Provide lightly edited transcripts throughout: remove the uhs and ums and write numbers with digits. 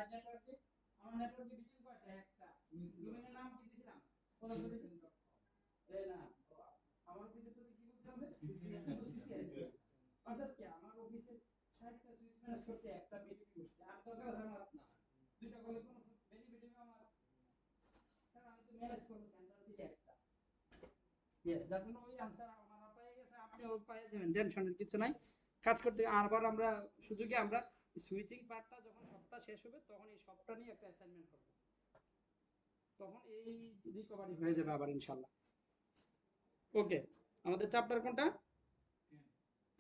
Side নেটওয়ার্কে আমার নেটওয়ার্কে বিটুইন কয়টা একটা ডোমেইনের নাম কি দিছিলাম কোন যদি এই না আমার অফিসে তো কি বলছিলাম যে সিসিএস অর্থাৎ কি আমার অফিসে 60টা সুইচ ম্যানেজ করতে একটা বিটিপি করছে আর দরকার আছে আমার দুইটা করলে কোনো বেনিফিট হবে আমার কারণ আমি তো ম্যানেজ করব সেন্টার থেকে একটা ইয়েস দ্যাট জন্য ওই आंसर আমরা পেয়ে গেছে আপনিও পেয়ে যাবেন টেনশনের কিছু নাই কাজ করতে আরবার আমরা সুযোগে আমরা সুইচিং পার্টটা যখন সবটা শেষ হবে তখন এই সবটা নিয়ে একটা অ্যাসাইনমেন্ট করব তখন এই রিকভারি হয়ে যাবে আবার ইনশাআল্লাহ ওকে আমাদের চ্যাপ্টার কোনটা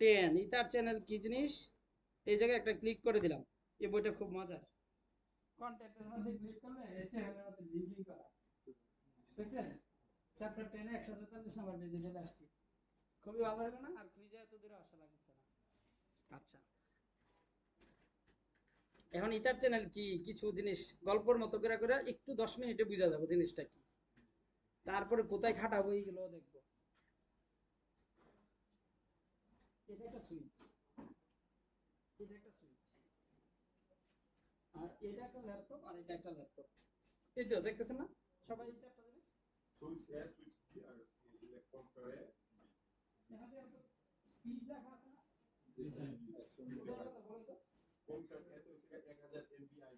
10 ইথার চ্যানেল কি জিনিস এই জায়গায় একটা ক্লিক করে দিলাম এই বইটা খুব মজার কন্টেন্টের মধ্যে ক্লিক করলে HTML এর মধ্যে লিংকিং করা দেখছেন চ্যাপ্টার 10 এ 143 নাম্বার পেজে চলে আসছি খুবই ভালো হলো না আর কুইজে এত দূরে আসা লাগছে না আচ্ছা এখন ইথার চ্যানেল কি কিছু জিনিস গল্পের মতো করে করে একটু 10 মিনিটে বুঝা যাবে জিনিসটা কি তারপরে কোথায় খাটাবো এইগুলো দেখবো এটা একটা সুইচ এটা একটা সুইচ আর এটা একটা ল্যাপটপ আর এটা একটা ল্যাপটপ এই তো দেখতেছেন না সবাই এই চারটা জিনিস সুইচ এ সুইচ বি আর ল্যাপটপ করে এখানে একটা স্পিড লেখা আছে না জি স্যার বলেন তো কোন স্যার এত 1000 এমবিআই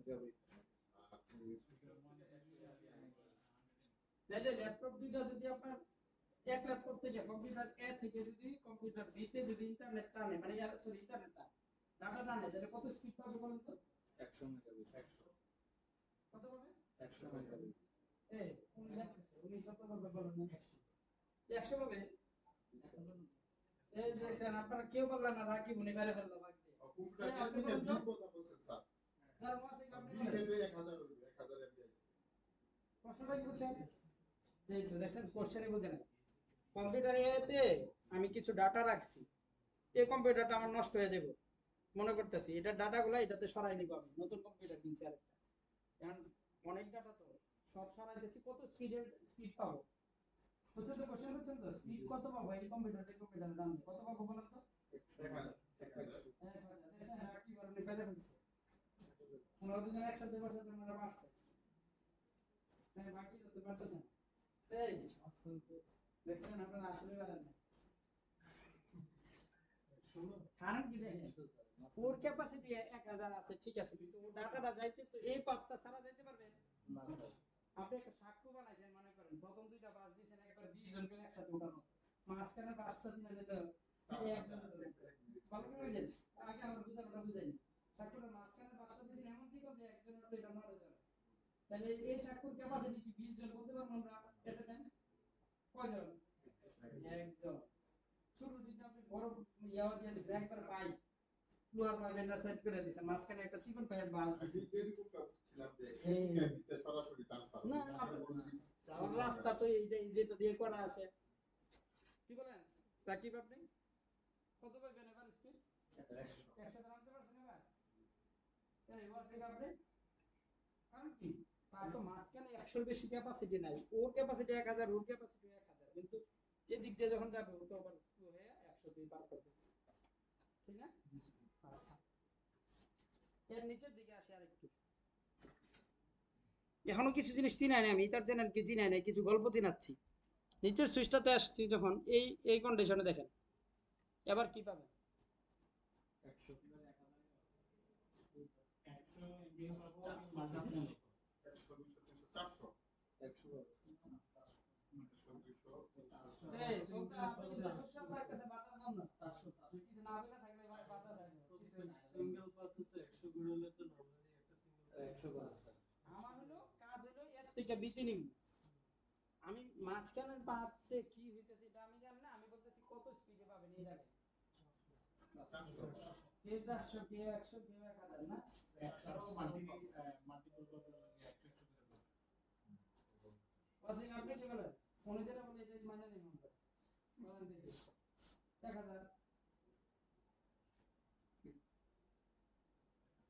মেগাবাইট তাহলে ল্যাপটপ দুইটা যদি আপনার এক ল্যাপটপ থেকে কম্পিউটার এ থেকে যদি কম্পিউটার বি তে যদি ইন্টারনেট টানে মানে সরি ইন্টারনেটটা ডাটা টানে তাহলে কত স্পিড পাবে বলেন তো 100 মেগাবাইট 100 কত পাবে 100 মেগাবাইট উনি কত পাবে বলেন 100 পাবে এই দেখেন আপনারা কেউ বললেন না রাকিব উনি বাইরে ফেললো বাকি আপনি বলেন তো কথা বলছেন স্যার স্যার ওয়াসিক আপনি বলেন 1000 হবে 1000 এমবি প্রশ্নটা কি বুঝছেন এই তো দেখেন কোশ্চেনে বুঝেন কম্পিউটার এতে আমি কিছু ডাটা রাখছি এই কম্পিউটারটা আমার নষ্ট হয়ে যাবে মনে করতেছি এটা ডাটাগুলো এটাতে সরাই নিব আমি নতুন কম্পিউটার কিনছি আরেকটা এখন অনেক ডাটা তো সব সরাই দিয়েছি কত স্পিড পাবো হচ্ছে তো কোশ্চেন হচ্ছেন তো স্পিড কত পাবো এই কম্পিউটার থেকে কম্পিউটারের দাম কত পাবো বলেন তো 1000 দেখেন আর কি বলেন পেলে ফেলছে 15 দিন একসাথে বসে তোমরা পারছে মানে বাকি তো পারতেছেন এই দেখছেন আপনারা আসলে পারেন না কারণ কি দেখেন ওর ক্যাপাসিটি 1000 আছে ঠিক আছে কিন্তু ও ডাটাটা যাইতে তো এই পাঁচটা ছাড়া যাইতে পারবে না আপনি একটা সাক্ষ্য বানাইছেন মনে করেন প্রথম দুইটা বাস দিয়েছেন একবার 20 জন করে একসাথে উঠানো মাঝখানে বাসটা দিলে তো একজন ভালো করে বুঝেন আগে আমরা বুঝাইনি সাক্ষ্যটা মাঝখানে বাসটা দিয়েছেন এমন কি যে একজন উঠলে এটা নড়ে চলে তাহলে এই সাক্ষ্যর ক্যাপাসিটি কি 20 জন বলতে পারবো আমরা এটা দেন কয়জন একজন শুরু দিতে আপনি বড় ইয়াও দিয়ে দিয়েছেন একবার পাই লোয়ার মাইজেন্ডার সেট করে দিয়েছেন মাঝখানে একটা চিকন পাইপ বাস দিয়েছেন সরাসরি ট্রান্সফার না যাওয়ার রাস্তা তো এইটা যেটা দিয়ে করা আছে কি বলেন রাকিব আপনি কত পাইবেন এবার স্পিড 100 জানতে পারছেন এবার এই ওয়ার থেকে আপনি কারণ কি তার তো মাঝখানে 100 এর বেশি ক্যাপাসিটি নাই ওর ক্যাপাসিটি 1000 ওর ক্যাপাসিটি 1000 কিন্তু এদিক দিয়ে যখন যাবে ও তো আবার স্লো হয়ে 100 দিয়ে পার করবে ঠিক না আচ্ছা এর নিচের দিকে আসি আরেকটু এখনো কিছু জিনিস চিনাই না আমি ইথার চ্যানেল কি চিনাই না কিছু গল্প চিনাচ্ছি নিচের সুইচটাতে আসছি যখন এই কন্ডিশনে দেখেন এবার কি পাবেন 100 আমার হলো কাজ হলো এর থেকে বিতে নিব আমি মাঝখানের পাশে কি হইতেছে এটা আমি জানি না আমি বলতেছি কত স্পিডে পাবেন এই জায়গায় 400 কে 100 কে 1000 না 100 মাল্টিপল করতে লাগে 100 করে ওয়াসিং আপনি কি বলেন কোন যেটা বলে এটা মানে নেই মন করে বলেন দেখি 1000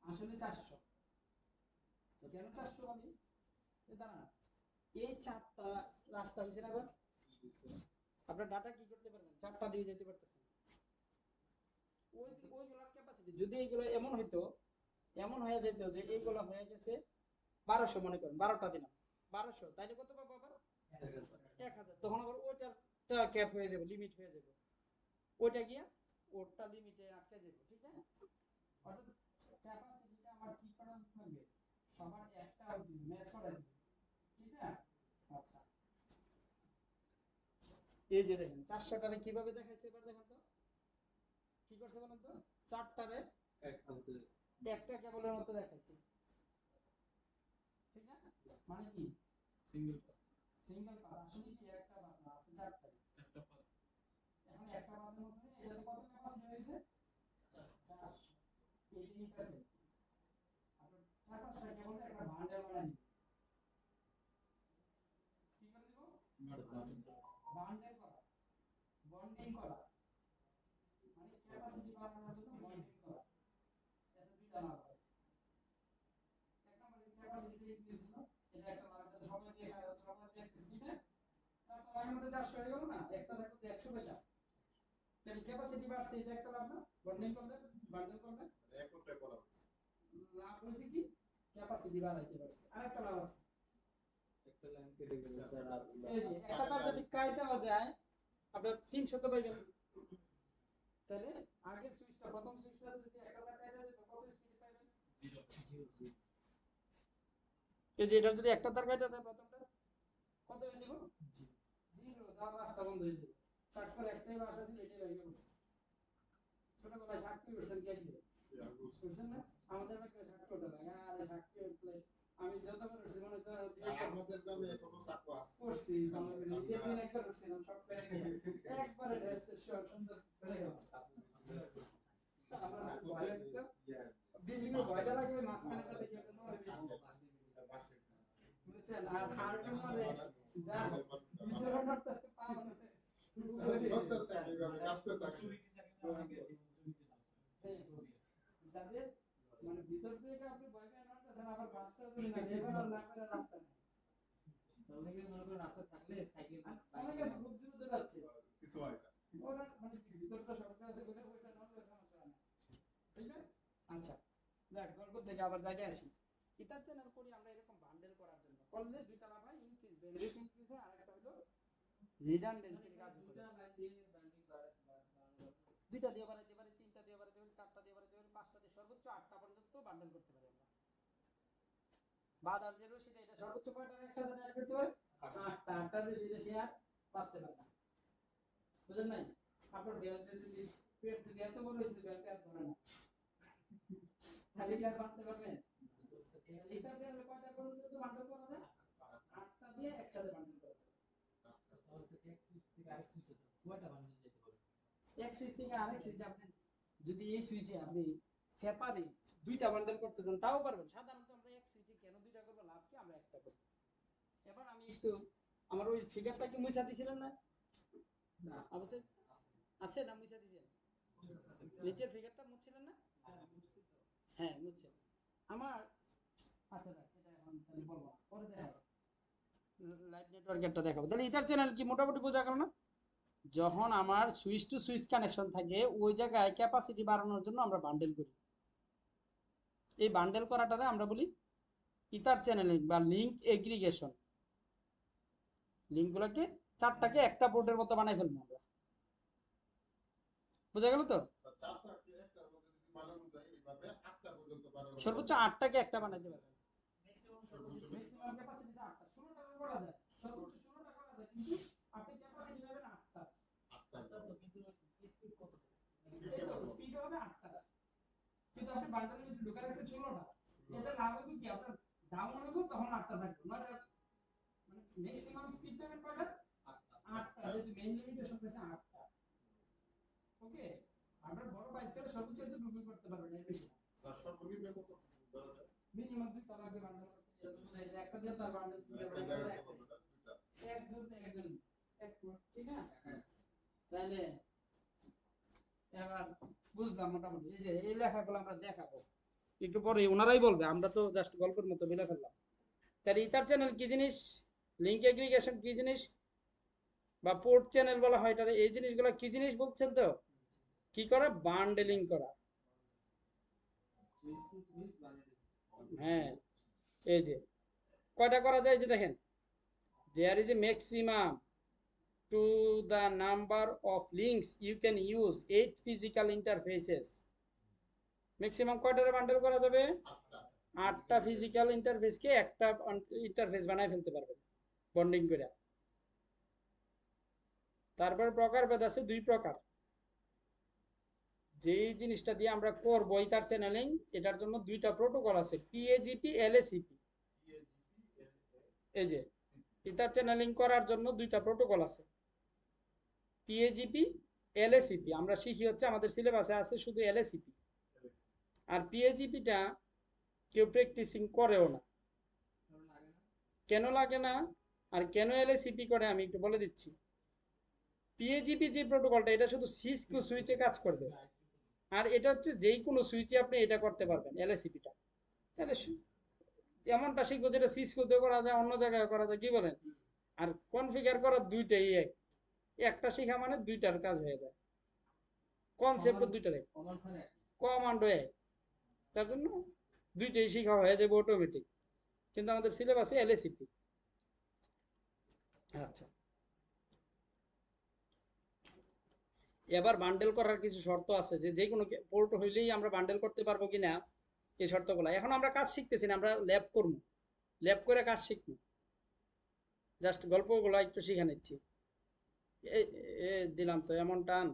আসলে 400 তো কেন 400 আমি দাঁড়ান এই চারটা রাস্তা হইছে না আবার আপনার ডাটা কি করতে পারবেন চারটা দিয়ে যেতে পারতেছেন ওইগুলোর ক্যাপাসিটি যদি এইগুলো এমন হইতো এমন হয়ে যেত যে এইগুলো হয়ে গেছে 1200, মনে করেন 12টা দিলাম 1200, তাইলে কত পাবো আবার 1000। তখন আবার ওইটার ক্যাপ হয়ে যাবে, লিমিট হয়ে যাবে, ওইটা গিয়া ওটা লিমিটে আটকে যাবে। ঠিক আছে, অর্থাৎ ক্যাপাসিটিটা আমার কি করা থাকবে, সবার একটা ম্যাচ করা দিবে। ঠিক আছে, আচ্ছা এই যে দেখেন 400টারে কিভাবে দেখাইছে, এবার দেখেন তো কি করছে বলেন তো, 4টারে একটা কেবলের মতো দেখাইছে। ঠিক না, মানে কি সিঙ্গেল পাত, আসলে কি একটা পাত না, আছে 4টা, এখন একটা পাতের মধ্যে এটাতে কত ক্যাপাসিটি হয়েছে 400, এটাই আছে। আপনার 4-5টা কেবল একটা বান্ডেল বানাই দিবেন। কি করে দিব, বান্ডেল করা, বন্ডিং করা, মানে ক্যাপাসিটি বাড়ানোর জন্য বন্ডিং করা, এত দুইটা লাভ হয়। এক নম্বরে যে ক্যাপাসিটি ইনক্রিজ হলো, এটা একটা লাভ, এটা সবাই দেখা সবাই দেখতেছে। ঠিক আছে, 4টা লাগানোতে 400 হয়ে গেল না, একটা থাকতে 100 পয়সা, তাহলে ক্যাপাসিটি বাড়ছে, এটা একটা লাভ না, বন্ডিং করলে বান্ডেল করলে একটা করা লাভ হইছে কি, ক্যাপাসিটি বাড়াইতে পারছে। আরেকটা লাভ আছে, একটা লাইন কেটে গেল স্যার, আর এই যে একটা তার যদি কাইটাও যায় আপনার 300 তো পাইবেন। তাহলে আগের সুইচটা, প্রথম সুইচটা যদি একটা তার কাইটা যেত কত স্পিডে পাইবেন, 0। এই যে এটা যদি একটা তার কাইটা যায় প্রথমটা কত হয়ে যাব, 0, যা রাস্তা বন্ধ হয়ে যাবে। কাট করে একটাই বাস আছে, এটাই লাগে বসে। ছোটবেলায় সাক্ষী বসেন কে কি বুঝছেন না, আমাদের একটা সাক্ষী ওটা লাগে, আরে সাক্ষী উঠলে আমি যতবার বসে মনে তো আমাদের গ্রামে এখনো সাক্ষী আছে, করছি আমরা একদিন একবার বসছিলাম, সব পেরে গেল একবারে ড্রেস সুন্দর পেরে গেল। আমরা ভয় লাগতো, বেশি করে ভয়টা লাগে ওই মাঝখানেটা থেকে একটা নয় বুঝছেন, আর হাড়টা মানে যা ভিতরে নড়তেছে পা মানে যাদের মানে ভিতর থেকে আপনি ভয় পেয়ে নড়তেছেন, আবার বাসটা যদি না এবার আর না করে রাস্তা নেই, অনেকে মনে করে রাস্তা থাকলে সাইকেল অনেকে খুব দ্রুত যাচ্ছে কিছু হয় না, ওরা মানে ভিতরটা শক্ত আছে বলে ওইটা নড়লে সমস্যা হয় না। ঠিক আছে, আচ্ছা দেখ গল্প থেকে আবার জায়গায় আসি। ইথার চ্যানেল করি আমরা এরকম বান্ডেল করার জন্য, করলে দুইটা লাভ হয়, ইনক্রিজ ব্যান্ডউইথ ইনক্রিজ হয়, আর একটা হলো রিডান্ডেন্সির কাজ করে। দুইটা দিয়ে বানাইতে পারি, তিনটা দিয়ে বানাইতে পারি, চারটা দিয়ে বানাইতে পারি, পাঁচটা দিয়ে, সর্বোচ্চ 8টা পর্যন্ত বান্ডেল করতে পারি আমরা। বাদার যে রশিটা, এটা সর্বোচ্চ কয়টা একসাথে অ্যাড করতে পারে, 8টা। 8টার বেশি এটা সে আর পারতে পারে না, বুঝলেন নাই। আপনার বেল্টে যদি পেট যদি এত বড় হয়েছে, বেল্টে আর ধরে না, খালি কি আর পারতে পারবেন। এটা দিয়ে কয়টা পর্যন্ত বান্ডেল করা যায়, 8টা দিয়ে একসাথে বান্ডেল করা যায়। এক সুইচ থেকে আরেক সুইচ আপনি যদি এই সুইচে আপনি সেপারেট দুইটা বান্ডেল করতে চান তাও পারবেন। সাধারণত আমরা এক সুইচে কেন দুইটা করব, লাভ কি আমরা একটা করব। এবার আমি একটু আমার ওই ফিগারটা কি মুছা দিছিলেন না, না অবশ্যই আছে না, মুছা দিয়েছেন নিচের ফিগারটা মুছছিলেন না, হ্যাঁ মুছছেন আমার। আচ্ছা দেখ এটা এখন তাহলে বলবো পরে দেখাবো, লাইট নেটওয়ার্কেরটা দেখাবো। তাহলে ইথার চ্যানেল কি মোটামুটি বোঝা গেল না, যখন আমার সুইচ টু সুইচ কানেকশন থাকে ওই জায়গায় ক্যাপাসিটি বাড়ানোর জন্য আমরা বান্ডেল করি। এই বান্ডেল করাটারে আমরা বলি ইথার চ্যানেলিং বা লিংক এগ্রিগেশন। লিংকগুলোকে 4টাকে একটা পোর্টের মতো বানাই ফেলবো আমরা, বোঝা গেল তো। সর্বোচ্চ 8টাকে একটা বানাইতে পারবেন, ম্যাক্সিমাম ক্যাপাসিটি 8টা, 16টা করা যায়, সর্বোচ্চ 16টা করা যায়, কিন্তু আপনি ক্যাপাসিটি পাবেন 8টা। 8টা তো কিন্তু স্পিড কত, এই তো স্পিড হবে 8টা, কিন্তু আপনি বান্ডেলের মধ্যে ঢোকা রাখছেন 16টা। এটা লাভ হবে কি, আপনার ডাউন হবে তখন 8টা থাকবে, মানে ম্যাক্সিমাম স্পিড পাবেন কয়টা, 8টা, যেহেতু মেইন লিমিটেশন আছে 8টা। ওকে, আপনার বড় বাইকটা সর্বোচ্চ এত ডুবল করতে পারবেন, এর বেশি না। স্যার সর্বনিম্ন কত মিনিমাম 2টা লাগবে বান্ডেল করতে, এটা একটা দিয়ে তার বান্ডেল একজন এক, ঠিক না। তাহলে এবার বুঝলাম মোটামুটি, এই যে এই লেখাগুলো আমরা দেখাবো একটু পরে, ওনারাই বলবে, আমরা তো জাস্ট গল্পের মতো বলে ফেললাম। তাহলে ইথার চ্যানেল কি জিনিস, লিংক এগ্রিগেশন কি জিনিস, বা পোর্ট চ্যানেল বলা হয়, এটা এই জিনিসগুলো কি জিনিস বলছেন তো, কি করা, বান্ডেলিং করা। হ্যাঁ, এই যে কয়টা করা যায়, যে দেখেন there is a maximum to the number of links you can use 8 physical interfaces। Maximum কয়টারে বান্ডেল করা যাবে? 8টা ফিজিক্যাল ইন্টারফেসকে একটা ইন্টারফেস বানায় ফেলতে পারবেন বন্ডিং করে। তারপর প্রকারভেদ আছে 2 প্রকার। যেই জিনিসটা দিয়ে আমরা করব ইথার চ্যানেলিং, এটার জন্য 2টা প্রোটোকল আছে, পিএজিপি, এলএসিপি। এই যে ইথার চ্যানেলিং করার জন্য 2টা প্রোটোকল আছে, পিএজিপি, এলএসিপি। আমরা শিখি হচ্ছে আমাদের সিলেবাসে আছে শুধু এলএসিপি, আর পিএজিপিটা কেউ প্র্যাকটিসিং করেও না। কেন লাগে না আর কেন এলএসিপি করে আমি একটু বলে দিচ্ছি। পিএজিপি যে প্রোটোকলটা, এটা শুধু সিসকু সুইচে কাজ করবে, আর এটা হচ্ছে যেই কোনো সুইচে আপনি এটা করতে পারবেন এলএসিপিটা। তাহলে এমনটা শিখবো যেটা সিসকোতে করা যায়, অন্য জায়গায় করা যায়, কি বলেন? আর কনফিগার করার দুইটাই এক, একটা শিখা মানে 2টার কাজ হয়ে যায়, কনসেপ্ট 2টার এক, কমান্ডও এক, তার জন্য 2টাই শিখা হয়ে যাবে অটোমেটিক। কিন্তু আমাদের সিলেবাসে এলএসিপি। আচ্ছা, এবার বান্ডেল করার কিছু শর্ত আছে, যে যে কোনো পোর্ট হইলেই আমরা বান্ডেল করতে পারবো কিনা, এই শর্তগুলো। এখন আমরা কাজ শিখতেছি না, আমরা ল্যাব করবো, ল্যাব করে কাজ শিখবো, জাস্ট গল্পগুলো একটু শিখে নিচ্ছি। দিলাম তো এমন টান,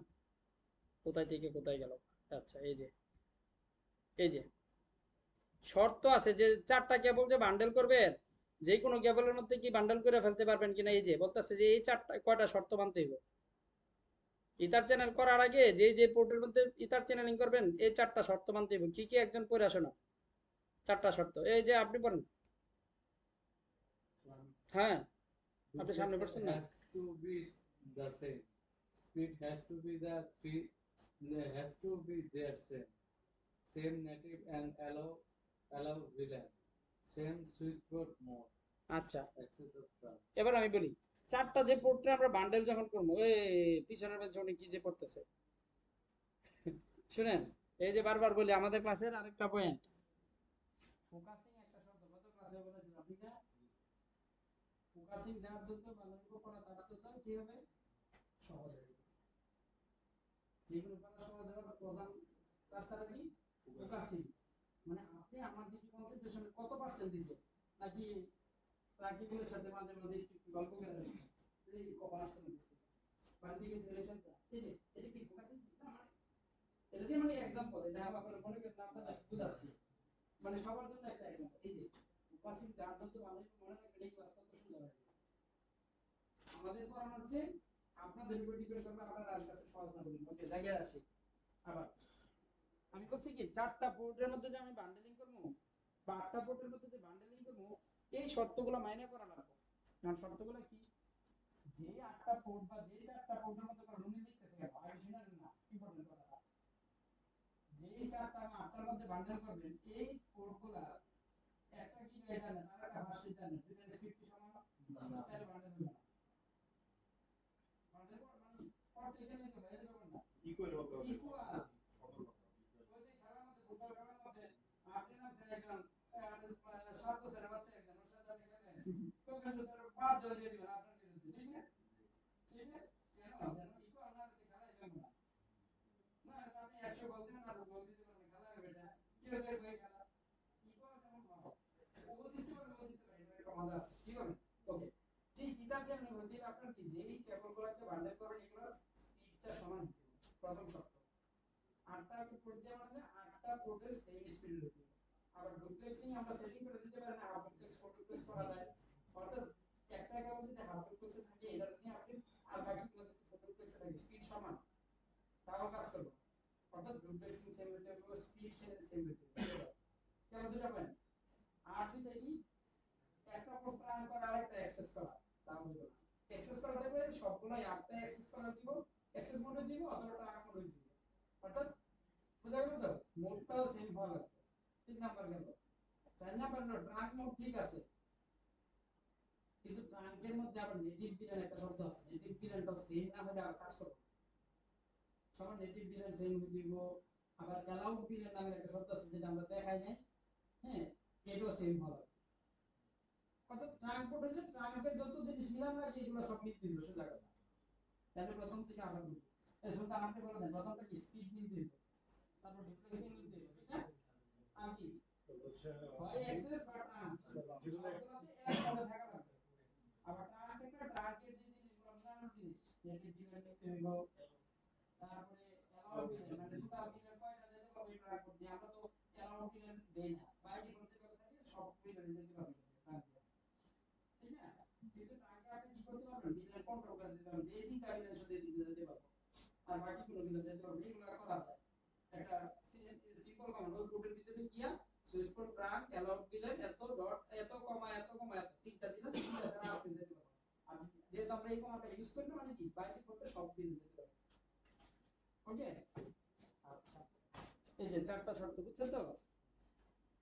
কোথায় থেকে কোথায় গেল। আচ্ছা, এই যে শর্ত আছে যে 4টা কেবল যে বান্ডেল করবেন, যে কোনো কেবলের মধ্যে কি বান্ডেল করে ফেলতে পারবেন কিনা, এই যে বলতেছে যে এই 4টা কয়টা শর্ত মানতে হইব। ইথার চ্যানেল করার আগে যে যে পোর্টের মধ্যে ইথার চ্যানেলিং করবেন, এই 4টা শর্ত মানতে হইব। কি কি একজন পড়ে আসো না 4টা শর্ত, এই যে আপনি পড়েন। হ্যাঁ, আপনি সামনে পড়ছেন না? has to be the same. Speed has to be the three. Has to be their same. Same native and allow VLAN. Same switchboard mode. আচ্ছা, Access of trust. এবার আমি বলি 4টা যে পোর্টে আমরা বান্ডেল যখন করবো, এই পিছনের পেছনে কি যে পড়তেছে শুনেন। এই যে বারবার বলি আমাদের ক্লাসের আরেকটা পয়েন্ট, ফোকাসিং একটা শব্দ গত ক্লাসে বলেছিলাম, ঠিক না? ফোকাসিং যার জন্য বানানো করা তার জন্য কি হবে, সহজ হবে। যেগুলো করা সহজ হবে, প্রধান রাস্তাটা কি, ফোকাসিং। মানে আপনি আমার দিকে কনসেন্ট্রেশন কত পার্সেন্ট দিয়েছেন, নাকি রাকিবুলের সাথে মাঝে মাঝে একটু গল্প করে রাখছেন, এই কখন আসছেন বাড়ি থেকে রিলেশনটা, এই যে এটা কি ফোকাসিং না? মানে এটা দিয়ে মানে এক্সাম্পল, এটা আপনার মনে করেন আপনাদের বুঝাচ্ছি, মানে সবার জন্য একটা এক্সাম্পল। এই যে ফোকাসিং যার জন্য আমাদের মনে রাখবেন, এই ক্লাস কত সুন্দর হয়। আমাদের পড়ানো হচ্ছে, আপনাদের উপর ডিপেন্ড করবে, আপনারা আর কাছে সহজ না বলুন। ওকে, জায়গায় আসি। আবার আমি বলছি কি 4টা পোর্টের মধ্যে যে আমি বান্ডেলিং করব, বা 8টা পোর্টের মধ্যে যে বান্ডেলিং করব, এই শর্তগুলো মাইনে করা লাগবে। কারণ শর্তগুলো কি, যে 8টা পোর্ট বা যে 4টা পোর্টের মধ্যে করে রুমে লিখতেছে কেন, আগে শুনেন না ইম্পর্টেন্ট কথাটা। যেই 4টা বা 8টার মধ্যে বান্ডেল করবেন, এই পোর্টগুলা একটা কি হয়ে জানেন, আর একটা ভাষা জানেন, দুটার স্পিড কি সমান, তাহলে বান্ডেল হবে না। বান্ডেল মানে করতে গেলে তো হয়ে যাবে না, ইকুয়াল হবে, ইকুয়াল। ওই যে খেলার মধ্যে, ফুটবল খেলার মধ্যে আপনি নামছেন একজন 7 বছরের বাচ্চা, একজন ওর সাথে আপনি খেলেন, তো কাছে ধরে 5 জন দিয়ে দিবেন আপনার বিরুদ্ধে, ঠিক না? ঠিক না? কেন যেন ইকুয়াল না হলে খেলাই যাবে না। না তো আপনি 100 গোল দিবেন আর গোল দিতে পারবেন, খেলা হবে এটা কি হচ্ছে, কই খেলা ইকুয়াল যেমন হয়, ও জিততে পারবে, ও জিততে পারবে, এটা মজা আছে, কি বলেন? ওকে, ঠিক ইতার জন্য হতে আপনার কি, যেই কেবলগুলোকে বান্ডেল করেন এগুলোর স্পিডটা সমান হতে হবে, প্রথম শর্ত। 8টা পোর্ট দিয়ে মানে 8টা পোর্টের সেম স্পিড হতে হবে। আবার ডুপ্লেক্সিং আমরা সেটিং করে দিতে পারি না, হাফ ডুপ্লেক্স, ফোর ডুপ্লেক্স করা যায়। অর্থাৎ একটা কেবল যদি হাফ ডুপ্লেক্সে থাকে, এটা নিয়ে আপনি আর বাকিগুলো যদি ফোর ডুপ্লেক্সে থাকে, স্পিড সমান, তাও কাজ করবে। অর্থাৎ ডুপ্লেক্সিং সেম হতে হবে, স্পিড সেম হতে হবে। কেন দুটো পয়েন্ট, আর দুটো কি, একটা পোর্ট রান করা আর একটা অ্যাক্সেস করা, তা হলো না। অ্যাক্সেস করা দেবে সবগুলো 8টা অ্যাক্সেস করা দিব, অ্যাক্সেস মোডে দিব অথবা ট্রাক মোডে দিব। অর্থাৎ বুঝা গেল তো, মোডটাও সেম হওয়া লাগবে। 3 নাম্বার গেল। 4 নাম্বার হলো ট্রাক মোড, ঠিক আছে, কিন্তু ট্রাঙ্কের মধ্যে আবার নেটিভ ভিলেন একটা শব্দ আছে, নেটিভ ভিলেনটাও সেম না হলে আর কাজ করবে না। সবার নেটিভ ভিলেন সেম হয়ে দিব, আবার অ্যালাউড বিলের নামের একটা শব্দ আছে যেটা আমরা দেখাই নাই, হ্যাঁ, এটাও সেম হবে। অর্থাৎ ট্রাঙ্ক পোর্ট হলে ট্রাঙ্কের যত জিনিস নিলাম না এগুলো সব মিলতে হবে সে জায়গাটা। তাহলে প্রথম থেকে আবার বলি, এই সুলতান আপনি বলে দেন প্রথমটা কি স্পিড মিলতে হবে, তারপর ডিফ্লেকশন মিলতে হবে, ঠিক না? আর কি হয় অ্যাক্সেস বা ট্রাঙ্ক সবগুলোতে একভাবে থাকা লাগবে। আবার ট্রাঙ্ক থেকে ট্রাঙ্কের যে জিনিসগুলো মিলানোর জিনিস যেটি ডিলার নিতে হইব, তারপরে অ্যালাউড বিলের মানে টোটাল বিলের কয়টা যেতে পারবে ট্রাঙ্ক করতে, আমরা তো অ্যালাউড বিলের দেই না, বাই ডিফল্ট যেভাবে থাকে সব বিলের যেতে পারবে ট্রাঙ্ক, ঠিক না? কিন্তু ট্রাঙ্কে আপনি কি করতে পারবেন, বিলের কন্ট্রোল করে দিতে পারবেন, এই তিনটা বিলের সাথে দিতে যেতে পারবো, আর বাকি কোনো বিলে যেতে পারবে, এগুলো করা যায়। একটা সিম্পল কমান্ড ওই কোডের ভিতরে গিয়া সুইচ কোড ট্রাঙ্ক অ্যালাউড বিলের এত ডট এত কমা এত কমা এত তিনটা দিলে তিনটা ছাড়া আপনি যেতে পারবেন। আর যেহেতু আমরা এই কমান্ডটা ইউজ করি না মানে কি বাই ডিফল্ট সব বিলে যেতে পারবে। ওকে, আচ্ছা, এই যে চারটা শর্ত বুঝছেন তো?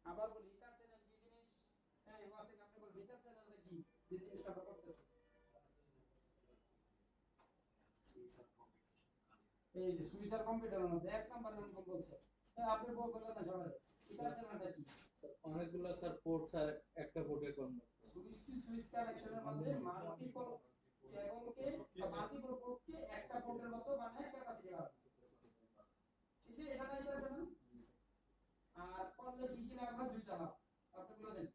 আবার বলি ইথার চ্যানেল কি জিনিস, হ্যাঁ ওয়াসিক আপনি বলেন ইথার চ্যানেলটা কি, যে জিনিসটা আমরা করতেছি, এই যে সুইচার কম্পিউটারের মধ্যে এক নাম্বারের মধ্যে বলছে, হ্যাঁ আপনি বলে দেন সবাই ইথার চ্যানেলটা কি। অনেকগুলো স্যার পোর্টস আর একটা পোর্টে কনভার্ট সুইচ টু সুইচ কানেকশনের মধ্যে মাল্টিপল কেবলকে বা মাল্টিপল পোর্টকে একটা পোর্টের মতো বানায় ক্যাপাসিটি বাড়ানো, ঠিক আছে? এটা নাই ইথার চ্যানেল। আর করলে কি কি লাভ হয়, দুইটা লাভ আপনি বলে দেন,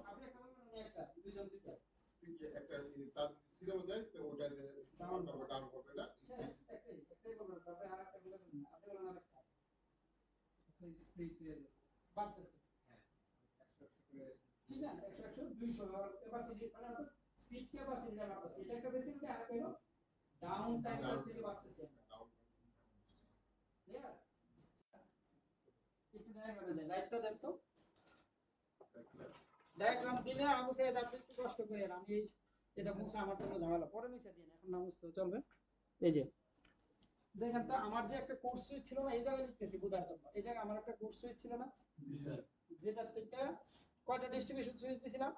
আপনি একটা বলবেন আমি একটা, দুইজন দুইটা একটা তার সিরিয়াল যায় তো ওটা ডাউন করবে না একটাই একটাই বলবেন, তারপরে আরেকটা বলে দেন, আপনি বলেন আরেকটা স্পিড বাড়তেছে, ঠিক আছে 100 200 ক্যাপাসিটি মানে অর্থাৎ স্পিড ক্যাপাসিটিটা বাড়তেছে, এটা একটা বেসিক্যালি আর হলো ডাউন টাইমের থেকে বাঁচতেছে আমরা, ক্লিয়ার? একটু ডায়াগ্রামে যাই, লাইটটা দেন তো, ডায়াগ্রাম দিলে আমি সে আপনি একটু কষ্ট করে আমি এটা মুছে আমার জন্য ঝামেলা, পরে মুছে দিন, এখন না মুছতে চলবে। এই যে দেখেন তো আমার যে একটা কোর্স সুইচ ছিল না, এই জায়গায় লিখতেছি বোঝার জন্য, এই জায়গায় আমার একটা কোর্স সুইচ ছিল না, যেটা থেকে কয়টা ডিস্ট্রিবিউশন সুইচ দিছিলাম,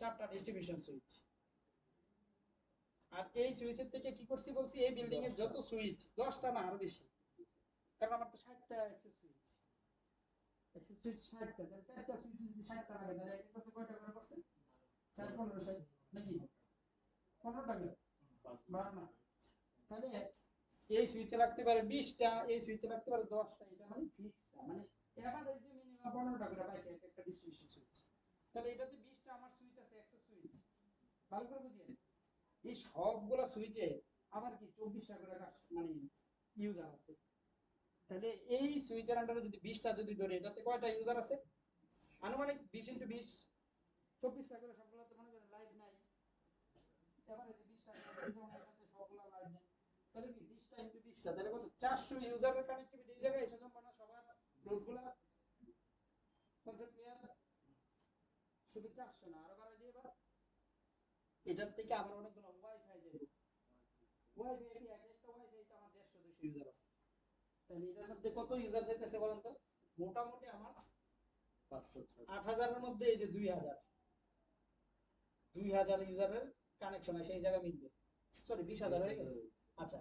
চারটা ডিস্ট্রিবিউশন সুইচ। আর এই সুইচের থেকে কি করছি বলছি, এই বিল্ডিং এর যত সুইচ 10টা না আরো বেশি, কারণ আমার তো 60টা অ্যাক্সেস সুইচ, অ্যাক্সেস সুইচ 60টা, তাহলে চারটা সুইচ যদি 60টা লাগে তাহলে একটা করতে কয়টা করে করছে, 4 15 60 নাকি 15টা করে বা না, তাহলে এই সুইচে রাখতে পারে 20টা, এই সুইচে রাখতে পারে 10টা, এটা মানে ফিক্সড, মানে এভারেজে মিনিমাম 15টা করে পাইছে একটা ডিস্ট্রিবিউশন সুইচ। তাহলে এটাতে 20টা আমার সুইচ আছে, অ্যাক্সেস সুইচ, ভালো করে বুঝিয়েন। এই সবগুলা সুইচে আবার কি 24টা করে মানে ইউজার আছে, তাহলে এই সুইচের আন্ডারে যদি 20টা যদি ধরে এটাতে কয়টা ইউজার আছে, আনুমানিক 20 * 20 24টা করে, সবগুলোতে মনে করেন লাইভ নাই, এভারেজে 20টা যেমন এটাতে সবগুলা লাইভ নাই, তাহলে কি 20টা * 20টা তাহলে কত 400 ইউজারের কানেক্টিভিটি এই জায়গায় এসে জমা না, সবার লোডগুলা কনসেপ্ট ক্লিয়ার? শুধু 400 না আরো বাড়াই দিয়ে এবার এটার থেকে আবার অনেকগুলো ওয়াইফাই যাবে, ওয়াইফাই কি একটা ওয়াইফাই তে আমার 150 200 ইউজার আছে, তাহলে এটার মধ্যে কত ইউজার যাইতেছে বলেন তো, মোটামুটি আমার 8000 এর মধ্যে এই যে 2000 ইউজারের কানেকশন আছে এই জায়গায় মিলবে, সরি 20000 হয়ে গেছে, আচ্ছা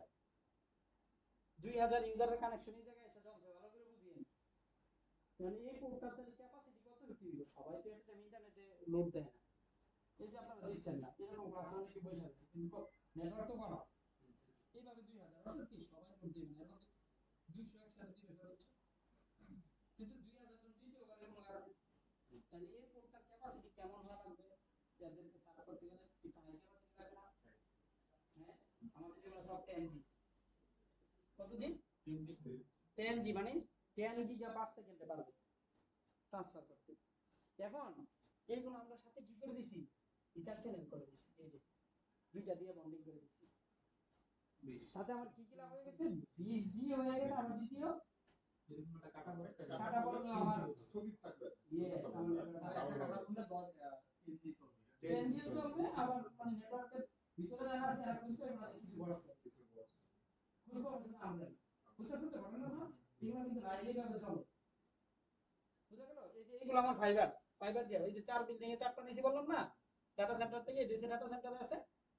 2000 ইউজারের কানেকশন এই জায়গায় এসে জমছে, ভালো করে বুঝিয়েন। মানে এই পোর্টটার তাহলে ক্যাপাসিটি কত হতে হবে, সবাই তো একটা ইন্টারনেটে লোড দেয় না, এই যে আপনারা দিচ্ছেন না এরকম ক্লাসে অনেকে বসে আছে কিন্তু নেটওয়ার্ক তো করা এইভাবে 2000 অর্থাৎ কি সবাই লোড দিবেন, এর মধ্যে 200 একসাথে দিবে সর্বোচ্চ, কিন্তু 2000 জন দ্বিতীয়বার এরকম কারণে, তাহলে এই পোর্টটার ক্যাপাসিটি কেমন হওয়া লাগবে, যাদেরকে সার্ভ করতে গেলে একটু হাই ক্যাপাসিটি লাগবে না, হ্যাঁ আমাদের এগুলো সব 10G, কত জি 10G মানে 10 গিগা পার সেকেন্ডে পারবে ট্রান্সফার করতে। এখন এইগুলো আমরা সাথে কি করে দিছি, ইথার চ্যানেল করে দিছি, এই যে দুইটা দিয়ে বন্ডিং করে দিছি, সাথে আমার কি কি লাভ হয়ে গেছে, 20G হয়ে গেছে আমার দ্বিতীয় কাটা বলতে আমার স্থগিত থাকবে ইয়েস আমার 10G চলবে, আবার মানে নেটওয়ার্কের ভিতরে যারা আছে এরা বুঝতে পারবে না যে কিছু ঘটছে, বুঝতে পারবে না আমরা বুঝতে শুনতে পারবেন না, এগুলো কিন্তু লাইভে ভাবে চলে, বুঝা গেল? এই যে এইগুলো আমার ফাইবার দিয়ে এই যে 4 বিল্ডিং এ 4টা নিছি বললাম না, ডাটা সেন্টার থেকে ডিসি ডাটা সেন্টারে আছে,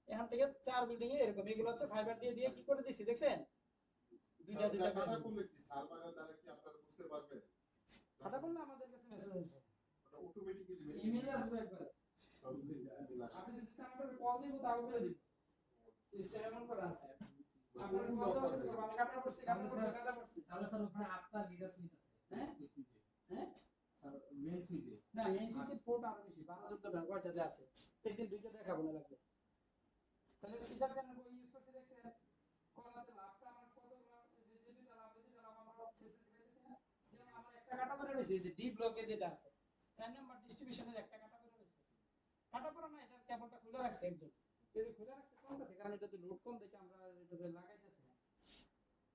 এখান থেকে 4 বিল্ডিং এ এরকম এগুলো হচ্ছে ফাইবার দিয়ে দিয়ে কি করে দিছি দেখছেন, দুইটা দুইটা করে খাতা দিই। করলে কি সার্ভারের দ্বারা কি আপনারা বুঝতে পারবেন? খাতা করলে আমাদের কাছে মেসেজ আসে, ওটা অটোমেটিক্যালি ইমেইলে আসবে একবার। আপনি যদি চান করে কল দিব তাও করে দিব, সিস্টেম এমন করা আছে। আপনার কল দেওয়ার সাথে আমি কাটা পড়ছি। তাহলে স্যার ওখানে 8টা গিগা সুইচ আছে। হ্যাঁ হ্যাঁ আর মেইন সুইচে না, মেইন সুইচের পোর্ট আরো বেশি, 12-14টা কয়টা যে আছে, একদিন দুইটা দেখাবো না লাগবে। তাহলে ইথার চ্যানেল কই ইউজ করতে দেখছেন, কলাতে লাভটা আমার কত, যে দুইটা লাভ, এই দুইটা লাভ আমরা ফেসিলিটি পাইতেছি না। যেমন আমরা একটা কাটা করে রয়েছে, এই যে ডি ব্লকে যেটা আছে 4 নাম্বার ডিস্ট্রিবিউশনের একটা কাটা করে রয়েছে, কাটা পড়া না, এটার কেবলটা খুলে রাখছে একজন, এই যে খুলে রাখছে কোন কাছে, কারণ এটাতে লোড কম দেখে আমরা এটাতে লাগাইতেছি না।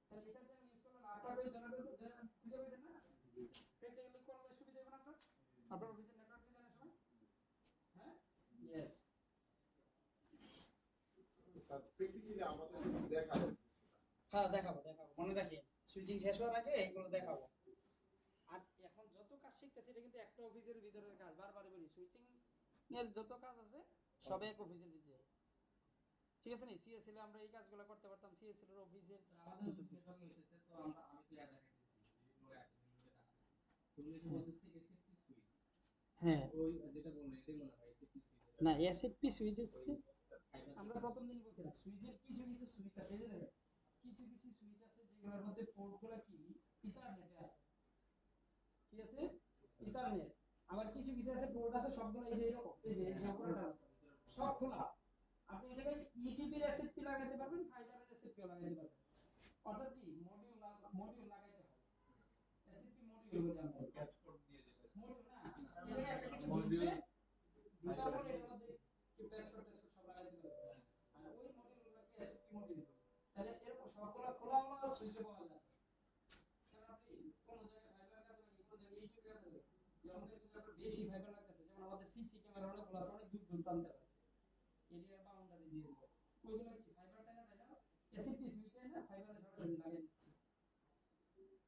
তাহলে ইথার চ্যানেল ইউজ করলে লাভটা কই জেনারেটর খুঁজে পাইছেন না, প্র্যাকটিক্যালি করলে সুবিধা হবে না আপনার অফিসের নেটওয়ার্ক ডিজাইনের সময়। হ্যাঁ ইয়েস, স্যার প্র্যাকটিক্যালি আমাদের দেখা যায়। হ্যাঁ দেখাবো মনে রাখেন, সুইচিং শেষ হওয়ার আগে এগুলো দেখাবো। আর এখন যত কাজ শিখতেছি এটা কিন্তু একটা অফিসের ভিতরের কাজ, বারবার বলি সুইচিং এর যত কাজ আছে সব এক অফিসের ভিতরে, ঠিক আছে না? সিএসএল আমরা এই কাজগুলো করতে পারতাম, সিএসএল এর অফিসে আমাদের অফিসের সঙ্গে এসেছে, তো আমি তো এটা দেখাইতেছি তুমি যে বলতেছি এসএফটি সুইচ, হ্যাঁ ওই যেটা বললে এটাই মনে হয় এসএফটি সুইচ না, এসএফপি সুইচ হচ্ছে, আমরা প্রথম দিন বলছিলাম সুইচের কিছু কিছু সুইচ আছে, এই যে দেখেন কিছু কিছু সুইচ আছে যেগুলোর মধ্যে পোর্টগুলো কি ইথারনেটে আছে, ঠিক আছে, ইথারনেট। আবার কিছু কিছু আছে পোর্ট আছে সবগুলো এই যে এরকম, এই যে উপরটা সব খোলা। আপনি এই জায়গায় ইটিপির এসএফপি লাগাইতে পারবেন, ফাইবারের এসএফপি লাগাইতে পারবেন, অর্থাৎ কি মডিউল লাগাইতে হয়, এসএফপি মডিউল বলি আমরা, ক্যাচ কোড দিয়ে দেবেন। মডিউল না, এই জায়গায় একটা কিছু মডিউল ঢুকার পরে এর মধ্যে কি প্যাচ কোড সব লাগাইতে পারবেন, আর ওই মডিউলগুলোকে এসএফপি মডিউল বলে। তাহলে এরকম সবগুলো খোলা খোলা সুইচে পাওয়া যায়, কারণ আপনি কোন জায়গায় ফাইবার কাজ লাগে, কোন জায়গায় ইউটিউব কাজ লাগে, যখন দেখবেন যে আপনার বেশি ফাইবার লাগতেছে, যেমন আমাদের সিসি ক্যামেরা অনেক খোলা আছে, অনেক দূর দূর টানতে হয়, এরিয়া বাউন্ডারি দিয়ে দিবে, ওইগুলো কি ফাইবার টানা না, এসএফপি সুইচে না ফাইবারে সরাসরি লাগিয়ে দিচ্ছে, বুঝছেন?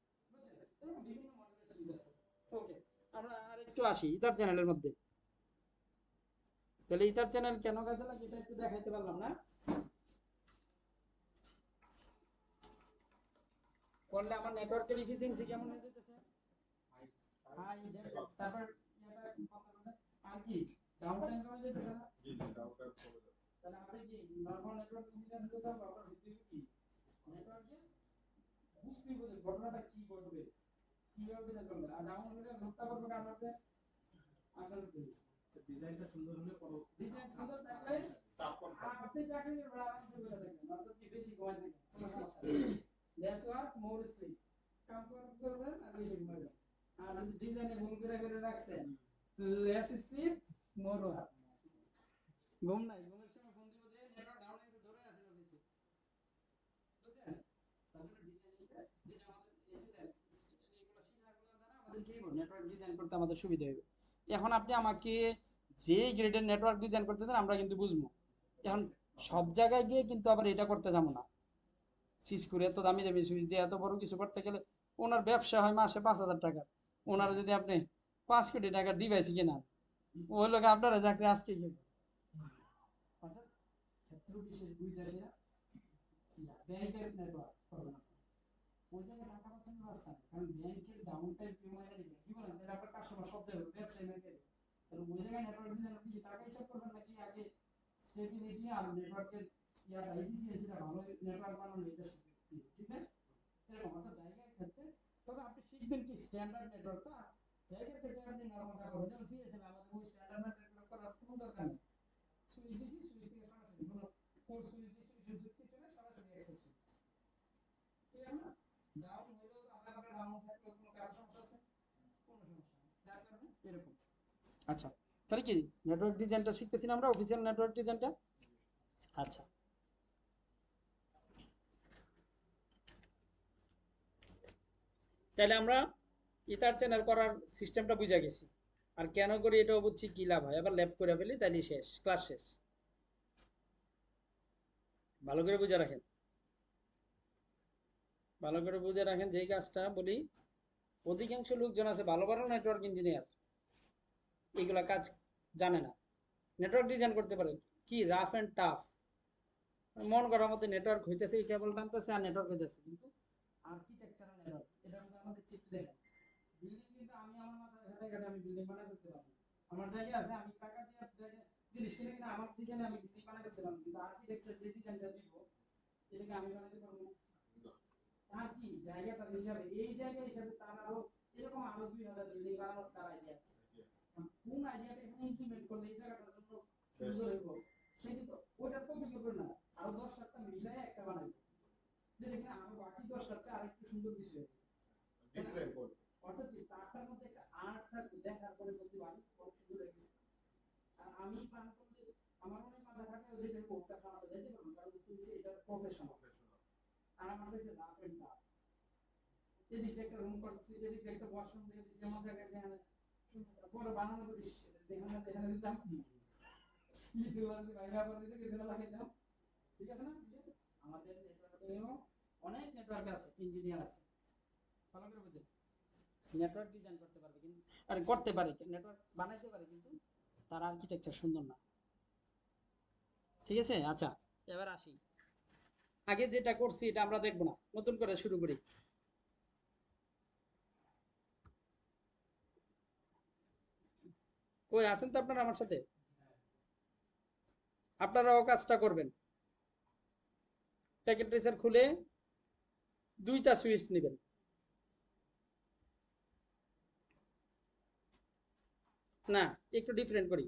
এরকম বিভিন্ন মডেলের সুইচ আছে। ওকে, আমরা আরেকটু আসি ইথার চ্যানেলের মধ্যে। তাহলে ইথার চ্যানেল কেন কাজে লাগে এটা একটু দেখাইতে পারলাম না, করলে আমার নেটওয়ার্কের এফিসিয়েন্সি কেমন হয়ে যেতেছে, হাই, তারপর এটা আর কি ডাউন টাইম কমে যেতেছে না। জি জি রাউটার করে দেবেন। তাহলে আপনি কি নরমাল নেটওয়ার্ক ইঞ্জিনিয়ার হতে চান, আপনার ভিত্তি কি নেটওয়ার্কে বুঝতে হবে যে ঘটনাটা কি ঘটবে, কিভাবে এটা চলবে, আর ডাউন হলে লোডটা করবে কার মধ্যে, আপনার উপরে। ডিজাইনটা সুন্দর হলে পরে ডিজাইন সুন্দর থাকলে চাপ কম থাকবে। আপনি চাকরির উপর আরামসে বসে থাকবেন, অর্থাৎ কি বেশি ঘুমাই থাকবেন, কোনো সমস্যা নেই। লেস ওয়ার্ক মোর স্লিপ, কাম করবেন আর বেশি ঘুমাবেন। আর যদি ডিজাইনে ভুল করে রাখছেন, লেস স্লিপ মোর ওয়ার্ক, ঘুম নাই, ঘুমের সময় ফোন দিব যে নেটওয়ার্ক ডাউন হয়ে গেছে, ধরে আসেন অফিসে, বুঝছেন? তাহলে ডিজাইনটা যেটা আমাদের এই যে এগুলো শিখাগুলো দ্বারা আমাদের কি নেটওয়ার্ক ডিজাইন করতে আমাদের সুবিধা হবে। এখন আপনি আমাকে যে গ্রেডের নেটওয়ার্ক ডিজাইন করতে দেন আমরা কিন্তু বুঝবো। এখন সব জায়গায় গিয়ে কিন্তু আবার এটা করতে যাবো না, সুইচ করে এত দামি দামি সুইচ দিয়ে এত বড় কিছু করতে গেলে ওনার ব্যবসা হয় মাসে 5,000 টাকা, ওনারা যদি আপনি 5 কোটি টাকার ডিভাইস কিনেন, ওই লোক আপনারা চাকরি আজকে খেয়ে, অর্থাৎ ক্ষেত্র বিশেষ বুঝতে আসে না, ব্যাংকের নেটওয়ার্ক করবেন না, ওই জায়গায় টাকা পাচ্ছেন না রাস্তা, কারণ ব্যাংকের ডাউন টাইম কেউ মানে নেবে কি বলেন, তাহলে আপনার কাস্টমার সব জায়গায় ব্যবসায়ী ব্যাংকের, তাহলে ওই জায়গায় নেটওয়ার্ক ডিজাইন আপনি কি টাকা হিসাব করবেন নাকি আগে স্টেবিলিটি আর নেটওয়ার্কের ইয়াটা এফিসিয়েন্সিটা ভালো নেটওয়ার্ক বানানো, এটা শিখবেন, ঠিক না? এরকম অর্থাৎ জায়গার ক্ষেত্রে, তবে আপনি শিখবেন কি স্ট্যান্ডার্ড নেটওয়ার্কটা, জায়গার ক্ষেত্রে আপনি নরমালটা করবেন, যেমন সিএসএল আমাদের ওই স্ট্যান্ডার্ড নেটওয়ার্ক করার কোনো দরকার নেই, সুইচ দিছি, সুইচ থেকে সরাসরি কোনো কোড সুইচ ডিস্ট্রিবিউশন সুইচ থেকে চলে সরাসরি অ্যাক্সেস সুইচ, ঠিক আছে না? ডাউন হইলেও আধা ঘন্টা ডাউন থাকলে কোনো কারো সমস্যা আছে, কোনো সমস্যা নেই, যার কারণে এরকম। আচ্ছা, তাহলে কি নেটওয়ার্ক ডিজাইনটা শিখতেছি না আমরা, অফিসিয়াল নেটওয়ার্ক ডিজাইনটা। আচ্ছা, তাহলে আমরা ইথার চ্যানেল করার সিস্টেমটা বুঝে গেছি, আর কেন করি এটাও বুঝছি, কি লাভ হয়, আবার ল্যাব করে ফেলি, তাহলে শেষ, ক্লাস শেষ। ভালো করে বুঝে রাখেন, ভালো করে বুঝে রাখেন, যেই কাজটা বলি অধিকাংশ লোকজন আছে ভালো ভালো নেটওয়ার্ক ইঞ্জিনিয়ার, এইগুলা কাজ জানে না, নেটওয়ার্ক ডিজাইন করতে পারে কি রাফ এন্ড টাফ, মন করার মধ্যে নেটওয়ার্ক হইতেছে, কেবল টানতেছে আর নেটওয়ার্ক হইতেছে, কিন্তু আর্কিটেকচারাল এরর, এটা হচ্ছে আমাদের চিত্র দেখেন বিল্ডিং কিন্তু আমি আমার মাথায় ঘাটে আমি বিল্ডিং বানাই করতে পারবো, আমার জায়গা আছে, আমি টাকা দিয়ে জায়গা জিনিস কিনে কিনে আমার ডিজাইনে আমি বিল্ডিং বানাই করতে পারবো, কিন্তু আর্কিটেকচার যে ডিজাইনটা দিব এটাকে আমি বানাইতে পারবো না। তার কি জায়গাটার হিসাবে এই জায়গা হিসাবে তার আরো এরকম আরো 2000 বিল্ডিং বানানোর তার আইডিয়া আছে, কোন আইডিয়াটা এখানে ইমপ্লিমেন্ট করলে এই জায়গাটার জন্য সুন্দর হইব সে কিন্তু ওইটার কপি করবে না, আরো 10টা মিলাই একটা বানাবে, যে এখানে আরো বাকি 10টা আরেকটু সুন্দর কিছু হবে। ডিফারেন্ট কোড অর্থাৎ কি তারটার মধ্যে একটা আর্ট থাকবে, দেখার পরে বলতে পারি কত সুন্দর হয়ে গেছে। আর আমি প্ল্যান করলে আমার অনেক মাথা খাটে ওই যে কোড কাজ আমাদের যাইতে পারবো, কারণ তুমি এটা প্রফেশনাল, আর আমার কাছে রাফ এন্ড টাফ, এদিক দিয়ে একটা রুম করছি, এদিক দিয়ে একটা ওয়াশরুম দিয়ে দিচ্ছি, আমার জায়গায় যেখানে পরে বানানো করিস যেখানে যেখানে দিতাম ইউটিউবারদের ভাইরা আবার দিতে কিছু লাগাই দাও, ঠিক আছে না? আমাদের নেটওয়ার্কেও অনেক নেটওয়ার্ক আছে, ইঞ্জিনিয়ার আছে, ভালো করে বুঝেন নেটওয়ার্ক ডিজাইন করতে পারবে কিন্তু আর করতে পারে নেটওয়ার্ক বানাইতে পারে, কিন্তু তার আর্কিটেকচার সুন্দর না, ঠিক আছে? আচ্ছা এবার আসি, আগে যেটা করছি এটা আমরা দেখব না, নতুন করে শুরু করি। কই আছেন তো আপনারা আমার সাথে? আপনারাও কাজটা করবেন, প্যাকেট ট্রেসার খুলে 2টা সুইচ নেবেন, না একটু ডিফারেন্ট করি,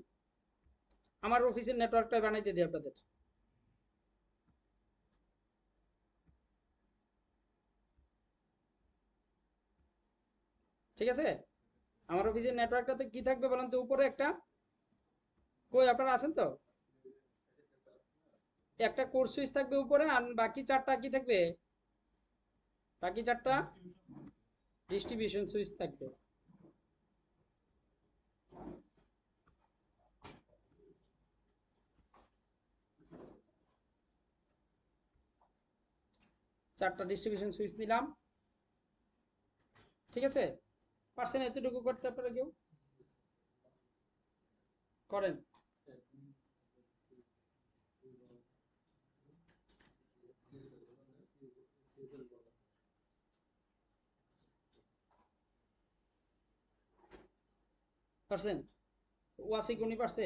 আমার অফিসের নেটওয়ার্কটা বানাইতে দিই আপনাদের, ঠিক আছে? আমার অফিসের নেটওয়ার্কটাতে কি থাকবে বলেন তো? উপরে একটা, কই আপনারা আছেন তো? একটা কোর সুইচ থাকবে উপরে, আর বাকি 4টা কি থাকবে? বাকি 4টা ডিস্ট্রিবিউশন সুইচ থাকবে। চারটা ডিস্ট্রিবিউশন সুইচ নিলাম, ঠিক আছে? পারছেন এতটুকু করতে আপনারা কেউ? করেন। পারছেন? ওয়াসি কোনি পারছে?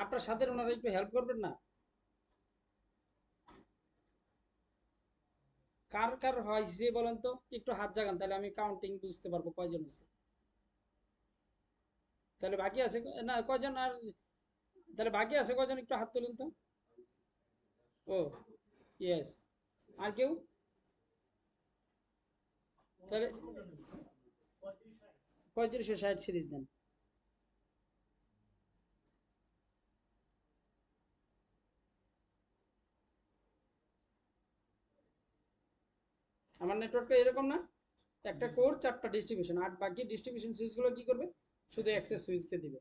আপনার সাথে ওনারা একটু হেল্প করবেন না? কার কার হয়েছে বলেন তো, একটু হাত জাগান, তাহলে আমি কাউন্টিং বুঝতে পারবো কয়জন হয়েছে। তাহলে বাকি আছে না কয়জন? আর তাহলে বাকি আছে কয়জন? একটু হাত তুলুন তো। ও ইয়েস, আর কেউ? তাহলে 3560 সিরিজ দেন। আমার নেটওয়ার্কটা এরকম না, একটা কোর 4টা ডিস্ট্রিবিউশন, আর বাকি ডিস্ট্রিবিউশন সুইচগুলো কি করবে? শুধু অ্যাক্সেস সুইচকে দিবে।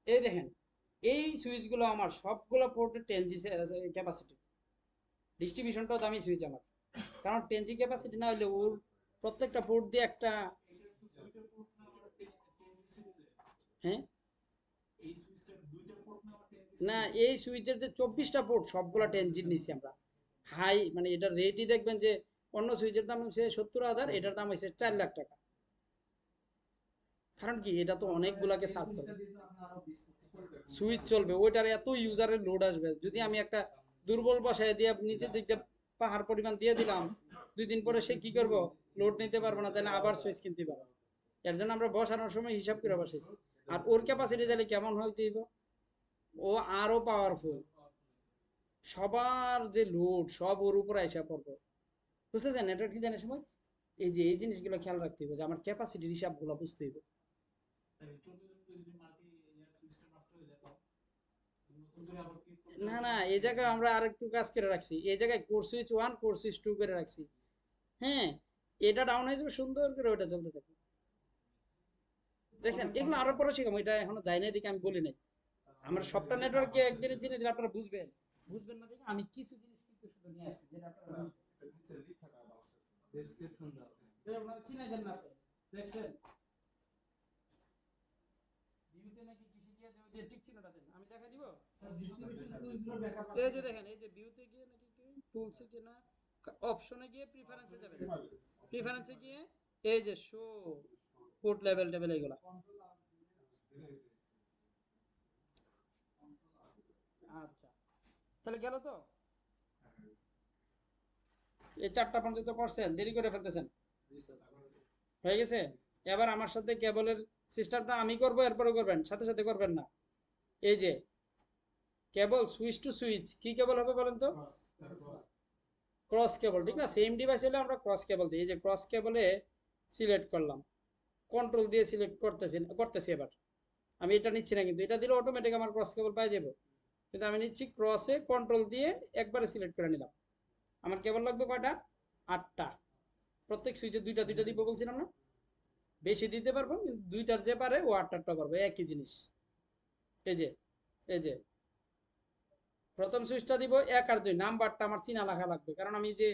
এই দেখেন এই সুইচগুলো আমার সবগুলো পোর্টে 10G ক্যাপাসিটি, ডিস্ট্রিবিউশনটাও দামি সুইচ আমার, কারণ 10G ক্যাপাসিটি না হলে ওর প্রত্যেকটা পোর্ট দিয়ে একটা, হ্যাঁ না এই সুইচের যে 24টা পোর্ট সবগুলো 10G নিছি আমরা, হাই মানে এটা রেটই দেখবেন যে অন্য সুইচের দাম হচ্ছে 70,000, এটার দাম হচ্ছে 4 লাখ টাকা। কারণ কি এটা তো অনেকগুলাকে সার্ভ করে, সুইচ চলবে ওইটার এত ইউজারের লোড আসবে, যদি আমি একটা দুর্বল বসায় দিয়ে নিচের দিক দিয়ে পাহাড় পরিমাণ দিয়ে দিলাম, 2 দিন পরে সে কি করবো? লোড নিতে পারবো না, তাহলে আবার সুইচ কিনতে পারবো। এর জন্য আমরা বসানোর সময় হিসাব করে বসাইছি। আর ওর ক্যাপাসিটি তাহলে কেমন হইতে হইব? ও আরো পাওয়ারফুল, সবার যে লোড সব ওর উপর আইসা পড়বে, বুঝতেছেন? নেটওয়ার্ক ডিজাইনের সময় এই যে এই জিনিসগুলো খেয়াল রাখতে হবে, যে আমার ক্যাপাসিটির হিসাবগুলো বুঝতে হবে। না না এই জায়গায় আমরা আরেকটু কাজ করে রাখছি, এই জায়গায় কোর সুইচ 1 কোর সুইচ 2 করে রাখছি, হ্যাঁ এটা ডাউন হয়ে যাবে, সুন্দর করে ওটা চলতে থাকবে। দেখছেন এগুলো আরো পরে শিখাবো, এটা এখনো যাই না দিকে আমি বলি নাই। আমরা সবটা নেটওয়ার্কে একদিনে চিনে দিলে আপনারা বুঝবেন, বুঝবেন না দেখে আমি কিছু জিনিস কিন্তু শুধু নিয়ে আসছি যেটা আপনারা ডেসক্রিপশন দাও। আপনারা চিনে দেন না। দেখছেন ভিউতে নাকি কৃষি গিয়ে যে টিক চিহ্নটা দেন, আমি দেখা দিব। এই যে দেখেন এই যে ভিউতে গিয়ে নাকি কি টুলসে গিয়ে না অপশনে গিয়ে প্রিফারেন্সে যাবেন, প্রিফারেন্সে গিয়ে এই যে শো পোর্ট লেভেল টেবিল এগুলা। আচ্ছা তাহলে গেল তো, এই 4টা পর্যন্ত করছেন, দেরি করে ফেলতেছেন, হয়ে গেছে। এবার আমার সাথে কেবলের সিস্টেমটা আমি করব, এরপরে করবেন, সাথে সাথে করবেন না। এই যে কেবল সুইচ টু সুইচ, কি কেবল হবে বলেন তো? ক্রস কেবল, ঠিক না? সেম ডিভাইস হলে আমরা ক্রস কেবল দিই। এই যে ক্রস কেবলে সিলেক্ট করলাম, কন্ট্রোল দিয়ে সিলেক্ট করতেছি। এবার আমি এটা নিচ্ছি না, কিন্তু এটা দিলে অটোমেটিক আমার ক্রস কেবল পাই যাবো, কিন্তু আমি নিচ্ছি ক্রসে কন্ট্রোল দিয়ে একবারে সিলেক্ট করে নিলাম। আমার কেবল লাগবে কয়টা? 8টা। প্রত্যেক সুইচে দুইটা দুইটা দিব বলছিলাম না? বেশি দিতে পারবো, কিন্তু দুইটার যে পারে ও 8টা পারবো, একই জিনিস। এই যে এই যে প্রথম সুইচটা দিব 1 আর 2, নাম্বারটা আমার চিনা লেখা লাগবে, কারণ আমি যে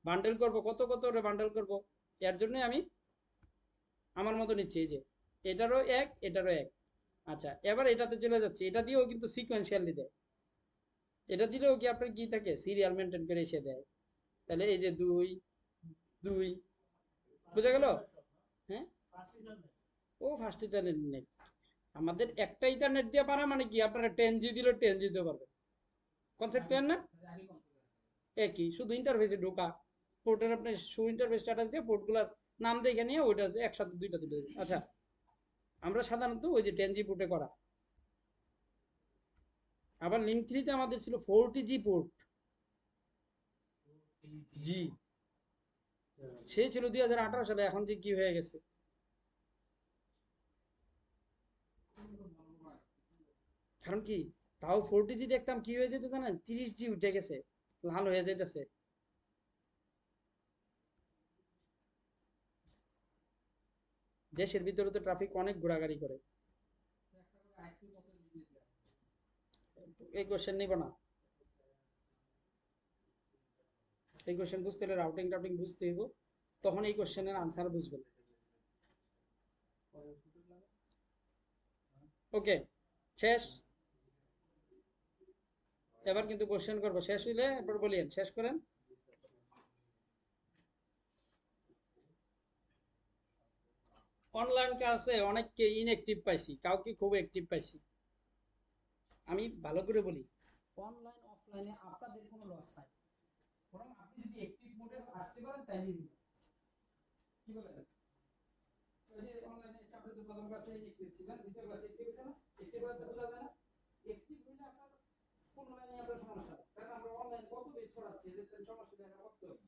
বান্ডেল করব, কত কত বান্ডেল করব, এর জন্য আমি আমার মতো নিচ্ছি। এই যে এটারও 1, এটারও 1। আচ্ছা এবার এটাতে চলে যাচ্ছে, এটা দিয়েও কিন্তু সিকোয়েন্সিয়ালি দেয়, এটা দিলেও কি আপনার কি থাকে, সিরিয়াল মেনটেন করে এসে দেয়। তাহলে এই যে 2 2, বুঝা গেল? হ্যাঁ, ও ফার্স্ট ইন্টারনেট নেই আমাদের, একটা ইন্টারনেট দিয়ে পারা মানে কি, আপনারা 10G দিলে 10G দিতে পারবেন। কনসেপ্ট ক্লিয়ার না? একই, শুধু ইন্টারফেসে ঢোকা, পোর্টের আপনি শো ইন্টারফেস স্ট্যাটাস দিয়ে পোর্টগুলোর নাম দেখে নিয়ে ওইটা একসাথে দুইটা দুটো। আচ্ছা আমরা সাধারণত ওই যে 10G পোর্টে করা। আবার লিঙ্ক 3-তে আমাদের ছিল 40G পোর্ট, জি সেই ছিল 2018 সালে, এখন যে কি হয়ে গেছে। কারণ কি, তাও 40G দেখতাম কি হয়ে যেত জানেন, 30G উঠে গেছে, লাল হয়ে যাইতেছে। দেশের ভিতরে তো ট্রাফিক অনেক ঘোরাঘুরি করে। এই কোশ্চেন নিব না, এই কোশ্চেন বুঝতে হলে রাউটিং টাউটিং বুঝতে হইব, তখন এই কোশ্চেনের আনসার বুঝবেন। ওকে শেষ, এবার কিন্তু কোশ্চেন করবো, শেষ হইলে এরপর বলিয়েন, শেষ করেন। অনলাইন ক্লাসে অনেককে ইনঅ্যাক্টিভ পাইছি, কাউকে খুব অ্যাক্টিভ পাইছি। আমি ভালো করে বলি, অনলাইন অফলাইনে আপনাদের কোনো লস নাই, বরং আপনি যদি অ্যাক্টিভ মোডে আসতে পারেন তাইলে কি বলেন? ওই যে অনলাইনে আপনি তো প্রথম ক্লাসে অ্যাক্টিভ ছিলেন, দ্বিতীয় ক্লাসে অ্যাক্টিভ ছিলেন, অ্যাক্টিভ হতে বোঝা যায় না, অ্যাক্টিভ হইলে আপনার কোন লাইনে আপনার সমস্যা, কারণ আমরা অনলাইন কত বেচ করাচ্ছি, এদের সমস্যা দেখা করতে হবে।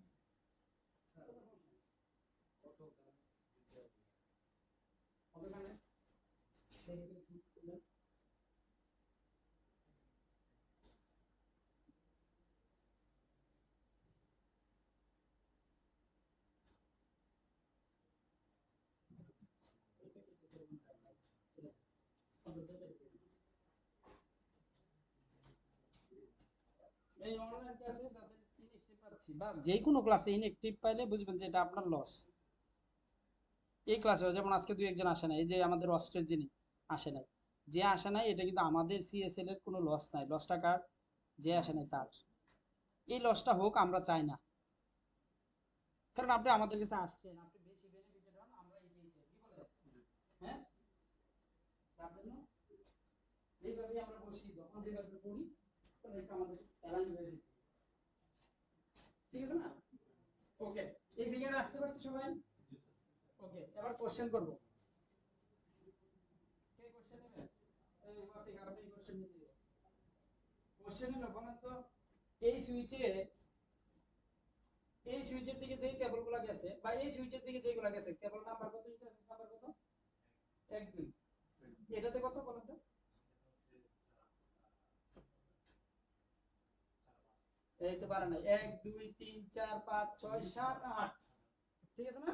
এই অনলাইন ক্লাসে যাদের ইনঅ্যাক্টিভ পাচ্ছি বা যে কোনো ক্লাসে ইনঅ্যাক্টিভ পাইলে বুঝবেন যে এটা আপনার লস। এই ক্লাসে যেমন আজকে 2-1 জন আসে নাই, এই যে আমাদের অস্ট্রের যিনি আসে নাই, যে আসে নাই এটা কিন্তু আমাদের সিএসএল এর কোনো লস নাই, লসটা কার? যে আসে নাই তার। এই লসটা হোক আমরা চাই না, কারণ আপনি আমাদের কাছে আসছেন, আপনি বেশি বেনিফিটেড হন, আমরা এটাই চাই, কি বলেন? হ্যাঁ, তার জন্য যেভাবে আমরা বসি, যখন যেভাবে পড়ি, তখন এটা আমাদের অ্যালাইন হয়ে যেতে, ঠিক আছে না? ওকে, এই ফিগারে আসতে পারছি সবাই? ওকে এবার কোশ্চেন করব, কে কোশ্চেন নেবে? এই ওয়াসিক আপনি কোশ্চেন নিতে দিবেন। কোশ্চেন হলো বলেন তো, এই সুইচে, এই সুইচের দিকে যে কেবলগুলো গেছে বা এই সুইচের দিকে যেগুলো গেছে, কেবল নাম্বার কত, ইন্টারফেস নাম্বার কত? 1 2। এটাতে কত বলেন তো? এই তো পারে না, 1 2 3 4 5 6 7 8, ঠিক আছে না?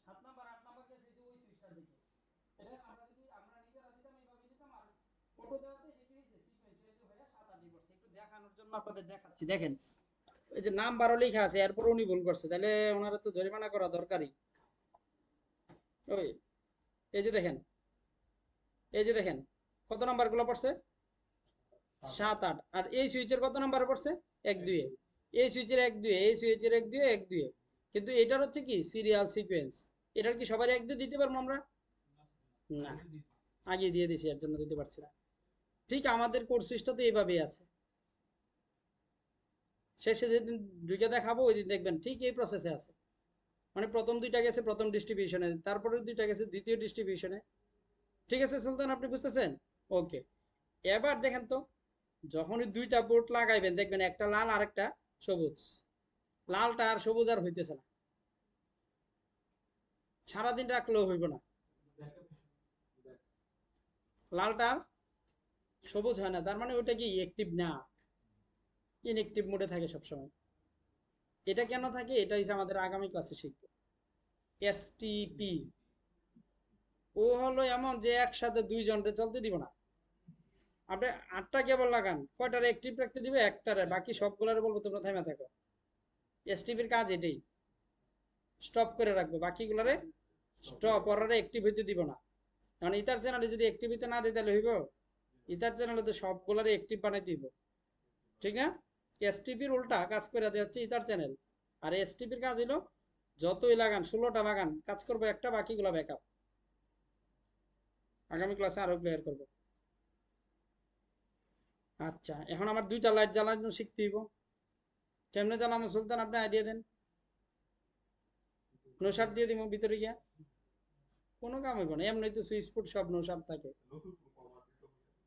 7 নাম্বার 8 নাম্বার গেছে ওই সুইচটার দিকে। এটা আমরা যদি আমরা নিজেরা দিতাম, এইভাবে দিতাম, আর ফটো দেওয়াতে এটা কি হইছে, সিকোয়েন্সিয়ালি হয়ে 7 8 পড়ছে। একটু দেখানোর জন্য আপনাদের দেখাচ্ছি, দেখেন এই যে নাম্বারও লেখা আছে, এরপর উনি ভুল করছে, তাহলে ওনারা তো জরিমানা করা দরকারই। ওই এই যে দেখেন, এই যে দেখেন কত নাম্বার গুলো পড়ছে, 7 8, আর এই সুইচের কত নাম্বার পড়ছে, 1 2 এ। এই সুইচের 1 2 এই সুইচের 1 2 1 2, কিন্তু এটার হচ্ছে কি সিরিয়াল সিকোয়েন্স। এটার কি সবার 1 2 দিতে পারবো আমরা? না, আগে দিয়ে দিছি, এর জন্য দিতে পারছি না। ঠিক আমাদের কোর্স সুইচটা তো এইভাবেই আছে। শেষে যেদিন ঢুকে দেখাবো ওই দিন দেখবেন ঠিক এই প্রসেসে আছে। মানে প্রথম 2টা গেছে প্রথম ডিস্ট্রিবিউশনে, তারপরে 2টা গেছে দ্বিতীয় ডিস্ট্রিবিউশনে। ঠিক আছে সুলতান, আপনি বুঝতেছেন? ওকে, এবার দেখেন তো, যখনই 2টা পোর্ট লাগাইবেন দেখবেন একটা লাল আর একটা সবুজ। লালটা আর সবুজ আর হইতেছে না, সারাদিন রাখলেও হইব না। লালটা আর সবুজ হয় না, তার মানে ওটা কি অ্যাক্টিভ না, ইনঅ্যাক্টিভ মোডে থাকে সবসময়। এটা কেন থাকে এটা হচ্ছে আমাদের আগামী ক্লাসে শিখবো। এসটিপি ও হলো এমন যে একসাথে 2 জনরে চলতে দিব না। আপনি 8টা কেবল লাগান, কয়টারে অ্যাক্টিভ রাখতে দিবে? একটারে, বাকি সবগুলোরে বলবো তোমরা থাইমা থাকো। এসটিপির কাজ এটাই, স্টপ করে রাখবো, বাকিগুলোরে স্টপ, ওরারে অ্যাক্টিভ হইতে দিব না। কারণ ইথার চ্যানেলে যদি অ্যাক্টিভ হইতে না দিই তাহলে হইব? ইথার চ্যানেলে তো সবগুলোরে অ্যাক্টিভ বানাই দিব, ঠিক না? এসটিপির উল্টা কাজ করে দেওয়া হচ্ছে ইথার চ্যানেল। আর এসটিপির কাজ হলো যতই লাগান 16টা লাগান, কাজ করবো একটা, বাকিগুলো ব্যাকআপ। আগামী ক্লাসে আরো ক্লিয়ার করব। আচ্ছা, এখন আমার 2টা লাইট জ্বালানো শিখতে হইব। কেমনে জ্বালানো সুলতান, আপনি আইডিয়া দেন। নোশার দিয়ে দিব ভিতরে গিয়া, কোনো কাম হইব না, এমনি তো সুইচ বোর্ড সব নোশার থাকে।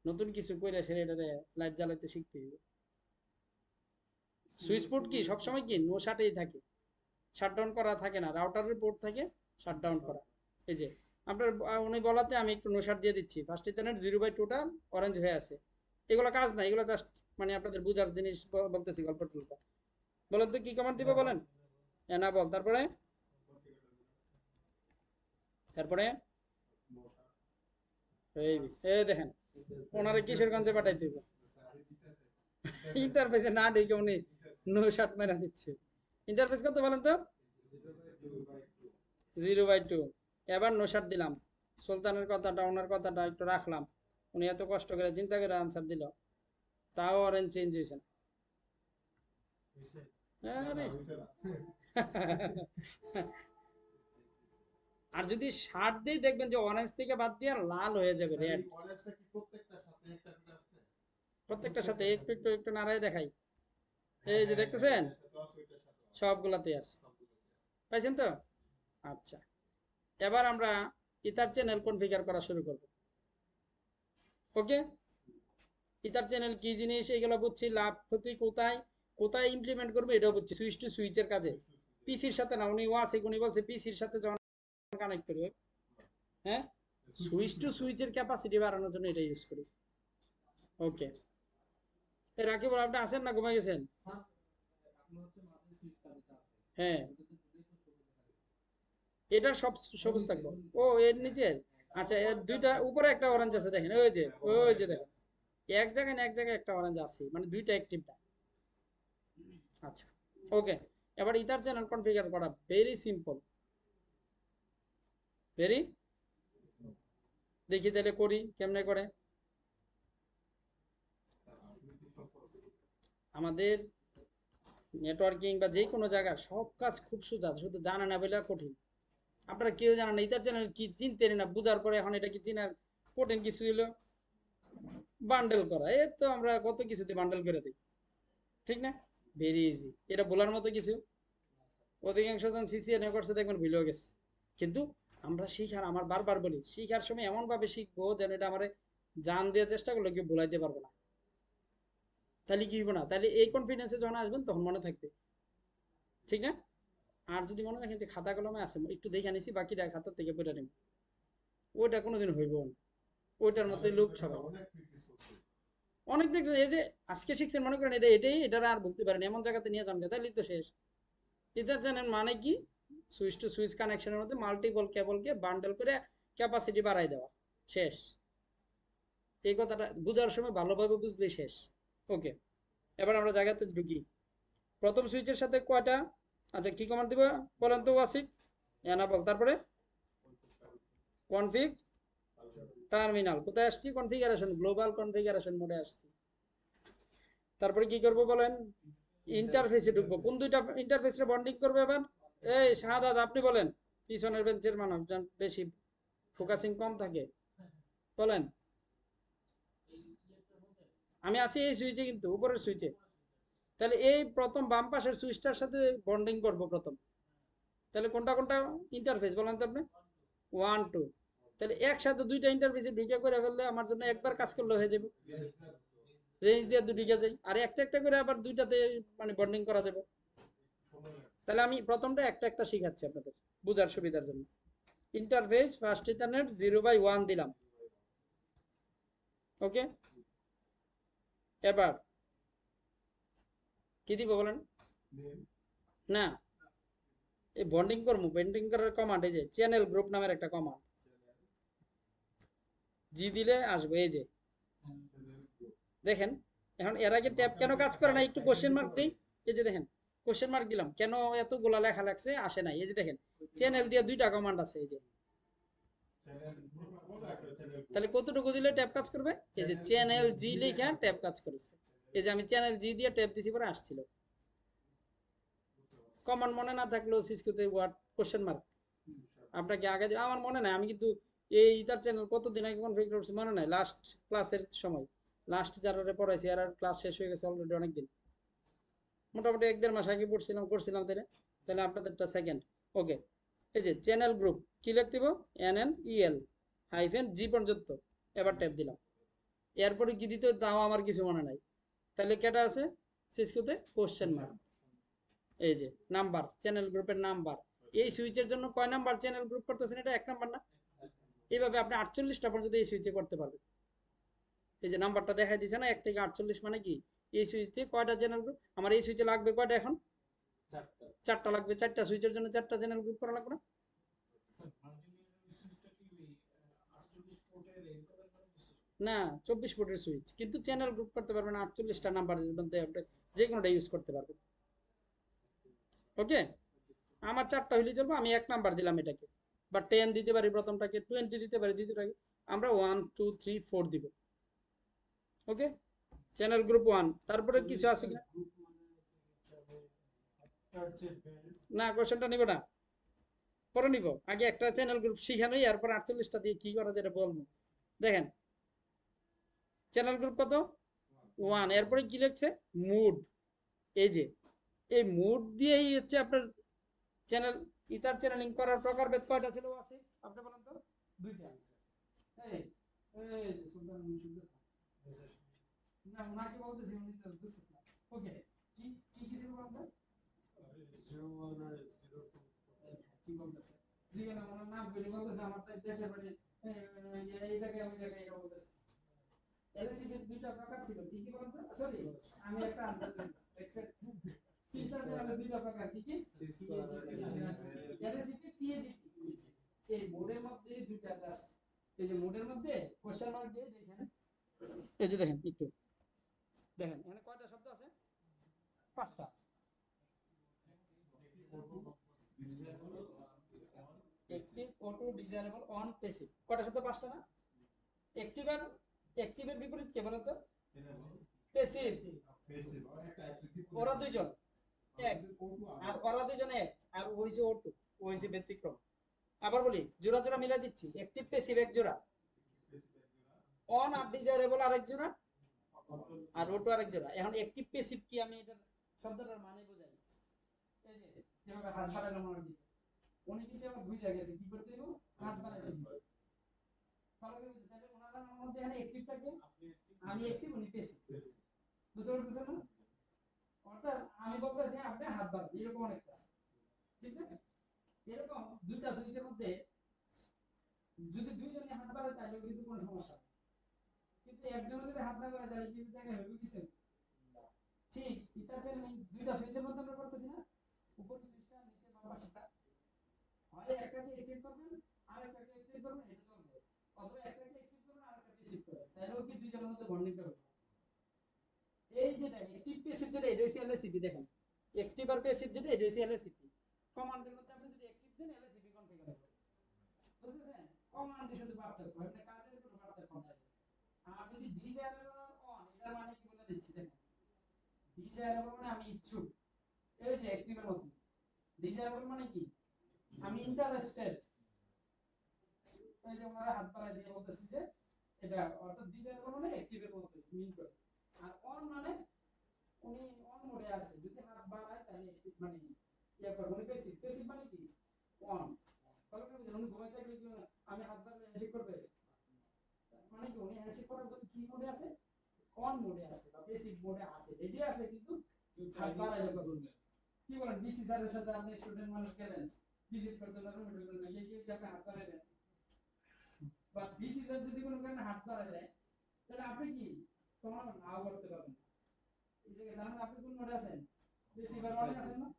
নতুন কিছু কইরা সেরে এটারে লাইট জ্বালাইতে শিখতে হইব। সুইচ বোর্ড কি সবসময় কি নোশাটেই থাকে, শাটডাউন করা থাকে না, রাউটারের পোর্ট থাকে শাটডাউন করা। এই যে আপনার উনি বলাতে আমি একটু নোশাট দিয়ে দিচ্ছি। ফার্স্ট ইথারনেট 0/2টা অরেঞ্জ হয়ে আছে। এগুলো কাজ না, এগুলো জাস্ট মানে আপনাদের বুঝার জিনিস বলতেছি, গল্প টুল্প। বলেন তো কি কমান্ড দিবে বলেন? এনাবল, তারপরে তারপরে এই এই দেখেন ওনারে কিশোরগঞ্জে পাঠাইতে হবে। ইন্টারফেসে না ঢুকে উনি নো শার্ট মেরা দিচ্ছে। ইন্টারফেস কত বলেন তো? 0/2। এবার নো শার্ট দিলাম, সুলতানের কথাটা ওনার কথাটা একটু রাখলাম, উনি এত কষ্ট করে চিন্তা করে আনসার দিল, তাও অরেঞ্জ চেঞ্জ হয়েছে না। আরে আর যদি শার্ট দিই দেখবেন যে অরেঞ্জ থেকে বাদ দিয়ে লাল হয়ে যাবে, রেড। প্রত্যেকটার সাথে একটু একটু একটু নাড়ায় দেখাই। এই যে দেখতেছেন সবগুলাতে আছে, পাইছেন তো? আচ্ছা, এবার আমরা ইথার চ্যানেল কনফিগার করা শুরু করব। ওকে, ইথার চ্যানেল কি জিনিস এগুলো বুঝছি, লাভ ক্ষতি কোথায় কোথায় ইমপ্লিমেন্ট করবে এটাও বুঝছি। সুইচ টু সুইচের কাজে, পিসির সাথে না, উনি ওয়াসিক উনি বলছে পিসির সাথে যখন কানেক্ট করবে, হ্যাঁ, সুইচ টু সুইচের ক্যাপাসিটি বাড়ানোর জন্য এটা ইউজ করি। ওকে, রাকিব আপনি আছেন না ঘুমাই গেছেন? হ্যাঁ, এটার সব সবুজ থাকবো। ও এর নিচে, আচ্ছা এর 2টা উপরে একটা অরেঞ্জ আছে দেখেন, ওই যে দেখেন এক জায়গায় না এক জায়গায় একটা অরেঞ্জ আছে, মানে 2টা অ্যাক্টিভ না। আচ্ছা ওকে, এবার ইথার চ্যানেল কনফিগার করা ভেরি সিম্পল, ভেরি। দেখি তাহলে করি কেমনে করে। আমাদের নেটওয়ার্কিং বা যে কোনো জায়গার সব কাজ খুব সোজা, শুধু জানা না বলে কঠিন। আপনারা কেউ জানেন না ইথার চ্যানেল কি, চিনতেন না, বুঝার পরে এখন এটা কি চিনার কঠিন কিছু হলো? বান্ডেল করা, এই তো আমরা কত কিছুতে বান্ডেল করে দিই, ঠিক না? ভেরি ইজি, এটা বলার মতো কিছু। অধিকাংশ জন সিসিএনএ করছে দেখবেন ভুলেও গেছে। কিন্তু আমরা শিখার, আমার বারবার বলি, শিখার সময় এমন ভাবে শিখবো যেন এটা আমার জান দেওয়ার চেষ্টা করলে কেউ ভুলাইতে পারবো না। তাহলে কি হইব না, তাহলে এই কনফিডেন্সে যখন আসবেন তখন মনে থাকবে, ঠিক না? আর যদি মনে রাখেন যে খাতা কলমে আছে একটু দেখে নিছি, বাকিটা খাতা থেকে পড়ে নেব, ওইটা কোনোদিন হইব না। ওইটার মতোই লোক সবাই অনেক প্র্যাকটিস। এই যে আজকে শিখছেন মনে করেন এটার আর বলতে পারেন, এমন জায়গাতে নিয়ে যান তাহলেই তো শেষ। ইথার জানেন মানে কি? সুইচ টু সুইচ কানেকশনের মধ্যে মাল্টিপল কেবলকে বান্ডেল করে ক্যাপাসিটি বাড়াই দেওয়া, শেষ। এই কথাটা বুঝার সময় ভালোভাবে বুঝলেই শেষ। ওকে, এবার আমরা জায়গাতে ঢুকি। প্রথম সুইচের সাথে কয়টা, আচ্ছা কি কমান্ড দিব বলেন তো ওয়াসিক? এনাবল, তারপরে কনফিগ টার্মিনাল। কোথায় আসছি? কনফিগারেশন, গ্লোবাল কনফিগারেশন মোডে আসছি। তারপরে কি করব বলেন? ইন্টারফেসে ঢুকবো। কোন দুইটা ইন্টারফেসে বন্ডিং করবে এবার? এই শাহাদাত আপনি বলেন, পিছনের বেঞ্চের মানুষ বেশি ফোকাসিং কম থাকে, বলেন। আমি আছি এই সুইচে, কিন্তু উপরের সুইচে। তাহলে এই প্রথম বাম পাশের সুইচটার সাথে বন্ডিং করব প্রথম। তাহলে কোনটা কোনটা ইন্টারফেস বলেন তো আপনি? 1 2। তাহলে একসাথে দুইটা ইন্টারফেসে ঢুকে করে ফেললে আমার জন্য একবার কাজ করলে হয়ে যাবে। রেঞ্জ দিয়ে ঢুকে যাই, আর একটা একটা করে আবার দুইটাতে মানে বন্ডিং করা যাবে। তাহলে আমি প্রথমটা একটা একটা শিখাচ্ছি আপনাদের বোঝার সুবিধার জন্য। ইন্টারফেস ফার্স্ট ইথারনেট 0/1 দিলাম, ওকে। এবার কি দিব বলেন? না, এই বন্ডিং করবো, বন্ডিং করার কমান্ড এই যে চ্যানেল গ্রুপ নামের একটা কমান্ড, জি দিলে আসবে। এই যে দেখেন, এখন এর আগে ট্যাব কেন কাজ করে না একটু কোশ্চেন মার্ক দিই। এই যে দেখেন কোশ্চেন মার্ক দিলাম, কেন এতগুলা লেখা লাগছে আসে নাই। এই যে দেখেন চ্যানেল দিয়ে দুইটা কমান্ড আছে। এই যে তাহলে কতটুকু দিলে ট্যাব কাজ করবে? এই যে চ্যানেল জি লিখে ট্যাব কাজ করেছে। এই যে আমি চ্যানেল জি দিয়ে ট্যাব দিছি পরে আসছিল। কমান্ড মনে না থাকলেও সিসকোতে ওয়ার্ড কোশ্চেন মার্ক আপনাকে আগে আমার মনে নাই, আমি কিন্তু এই ইথার চ্যানেল কতদিন আগে কনফিগার করছি মনে নাই, লাস্ট ক্লাসের সময়, লাস্ট যারা পড়াইছি আর ক্লাস শেষ হয়ে গেছে অলরেডি অনেকদিন, মোটামুটি 1-1.5 মাস আগে করছিলাম তাই না? তাহলে আপনাদেরটা সেকেন্ড, ওকে। এই যে চ্যানেল গ্রুপ কি লিখতে দিব? NNEL -G পর্যন্ত। এবার ট্যাপ দিলাম, এরপরে কি দিতে তাও আমার কিছু মনে নাই। তাহলে কেটা আছে সিসকোতে? Question mark. এই যে নাম্বার, চ্যানেল গ্রুপের নাম্বার। এই সুইচের জন্য কয় নাম্বার চ্যানেল গ্রুপ করতেছেন? এটা 1 নাম্বার না? এইভাবে আপনি 48টা পর্যন্ত এই সুইচে করতে পারবেন। এই যে নাম্বারটা দেখাই দিছে না 1 থেকে 48, মানে কি এই সুইচে কয়টা চ্যানেল গ্রুপ? আমার এই সুইচে লাগবে কয়টা এখন? 4টা লাগবে। 4টা সুইচের জন্য 4টা চ্যানেল গ্রুপ করা লাগবে না? না, 24 ফুটের সুইচ, কিন্তু চ্যানেল গ্রুপ করতে পারবেন 48টা নাম্বারের মধ্যে আপনি যে কোনোটা ইউজ করতে পারবেন, ওকে। আমার 4টা হইলে চলবে, আমি 1 নাম্বার দিলাম এটাকে, বা 10 দিতে পারি প্রথমটাকে, 20 দিতে পারি দ্বিতীয়টাকে। আমরা 1 2 3 4 দিব, ওকে। Channel group 1। তারপরে কিছু আছে কিনা? না, কোশ্চেনটা নিব না, পরে নিব। আগে একটা চ্যানেল গ্রুপ শিখানোই, এরপর 48টা দিয়ে কি করা যায় এটা বলবো। দেখেন চ্যানেল গ্রুপ কত? 1। এরপরে কি লিখছে? মুড। এই যে এই মুড দিয়েই হচ্ছে আপনার চ্যানেল ইথার চ্যানেলিং করার প্রকারভেদ কয়টা ছিল আছে আপনি বলেন তো? 2টা। এই এই যে সুলতান শুনতেছ না? ওনাকে বলতেছি, উনি তো বুঝতেছ না। ওকে, কি কি কি ছিল বলেন তো? 01 আর 02 কি বলতেছে? জিজ্ঞাসা আমার নাম বলে বলতেছে আমার তো দেশের বাড়ি এই জায়গায় ওই জায়গায় এটা বলতেছে। এলএসিডির 2টা প্রকার ছিল, কি কি বলেন তো? সরি, আমি একটা আনসার দিচ্ছি। তিনটা চ্যানেলের 2টা প্রকার, কি কি? এলএসিডি, পিএজিপি। এই মোডের মধ্যে 2টা জাস্ট, এই যে মোডের মধ্যে কোশ্চেন মার্ক দিয়ে দেখেন। এই যে দেখেন একটু দেখেন এখানে কয়টা শব্দ আছে? 5টা। Active, auto, desirable, on, passive. কয়টা শব্দ? 5টা না? অ্যাক্টিভ আর অ্যাক্টিভের বিপরীত কে বলেন তো? প্যাসিভ। ওরা দুইজন এক, আর ওরা দুইজন এক, আর ওই যে অটো, ওই যে ব্যতিক্রম। আবার বলি, জোড়া জোড়া মিলাই দিচ্ছি। অ্যাক্টিভ প্যাসিভ এক জোড়া, অন আর ডিজায়ারেবল আরেক জোড়া, আর অটো আরেক জোড়া। এখন অ্যাক্টিভ প্যাসিভ কি আমি এটার শব্দটার মানে বোঝাই। এই যে যেভাবে হাত বাড়ালাম আমার দিকে, উনি কিন্তু আমার বুঝা গেছে কি করতে দিব, হাত বাড়াই দিব। ভালো করে বুঝতে, তাহলে ওনার মধ্যে এখানে অ্যাক্টিভটাকে আমি অ্যাক্টিভ, উনি প্যাসিভ। বুঝতে পারতেছেন না? অর্থাৎ আমি বলতেছি আপনি হাত বাড়ান, এরকম অনেকটা, ঠিক না? এরকম 2টা সুইচের মধ্যে যদি দুইজনে হাত বাড়ায় তাহলে কিন্তু কোনো সমস্যা নেই, কিন্তু একজন যদি হাত না বাড়ায় তাহলে কিন্তু জায়গায় হবে কিছু। ঠিক ইথার চ্যানেল 2টা সুইচের মধ্যে আমরা করতেছি না, উপর সুইচটা নিচে বাম পাশেরটা, হয় একটাকে অ্যাক্টিভ করবেন আর একটাকে অ্যাক্টিভ করবেন, এটা চলবে। অথবা একটাকে অ্যাক্টিভ করবেন আর একটাকে প্যাসিভ করবেন, তাহলেও কি দুইজনের মধ্যে বন্ডিংটা হবে। এই যেটা অ্যাক্টিভ প্যাসিভ যেটা, এটা হচ্ছে এলএসিপি। দেখেন অ্যাক্টিভ আর প্যাসিভ যেটা, এটা হচ্ছে এলএসিপি। কমান্ডের মধ্যে আপনি যদি অ্যাক্টিভ দেন এলএসিপি কনফিগার হবে, বুঝতেছেন? কমান্ডে শুধু পার্থক্য, এমনি কাজের কোনো পার্থক্য নাই। আর যদি ডিজায়ারেবল অন, এটা মানে কি বলে দিচ্ছি দেখেন, ডিজায়ারেবল মানে আমি ইচ্ছুক, এই যে অ্যাক্টিভের মতো। ডিজায়ারেবল মানে কি আমি ইন্টারেস্টেড, এই যে ওনারা হাত বাড়ায় দিয়ে বলতেছি যে এটা, অর্থাৎ ডিজায়ারেবল মানে অ্যাক্টিভের মতো মিন করে। আর অন মানে উনি অন মোডে আছে, যদি হাত বাড়ায় তাহলে মানে ইয়া করে, উনি প্যাসিভ। প্যাসিভ মানে কি অন, তাহলে কি উনি ঘুমাই থাকলে কি আমি হাত বাড়ালে হ্যান্ডশেক করবে, মানে কি উনি হ্যান্ডশেক করার জন্য কি মোডে আছে, অন মোডে আছে বা প্যাসিভ মোডে আছে, রেডি আছে, কিন্তু হাত বাড়াইলে করবে। কি বলেন ডিসি স্যারের সাথে আপনি স্টুডেন্ট মানুষ গেলেন ভিজিট করতে, রুমে ঢুকলেন না, এই আপনি হাত বাড়াই দেন, বা ডিসি স্যার যদি কোনো কারণে হাত বাড়াই দেয় তাহলে আপনি কি তখন নাও করতে পারবেন না। এই যে জানেন আপনি কোন মোডে আছেন, বেশি বার অনে আছেন না,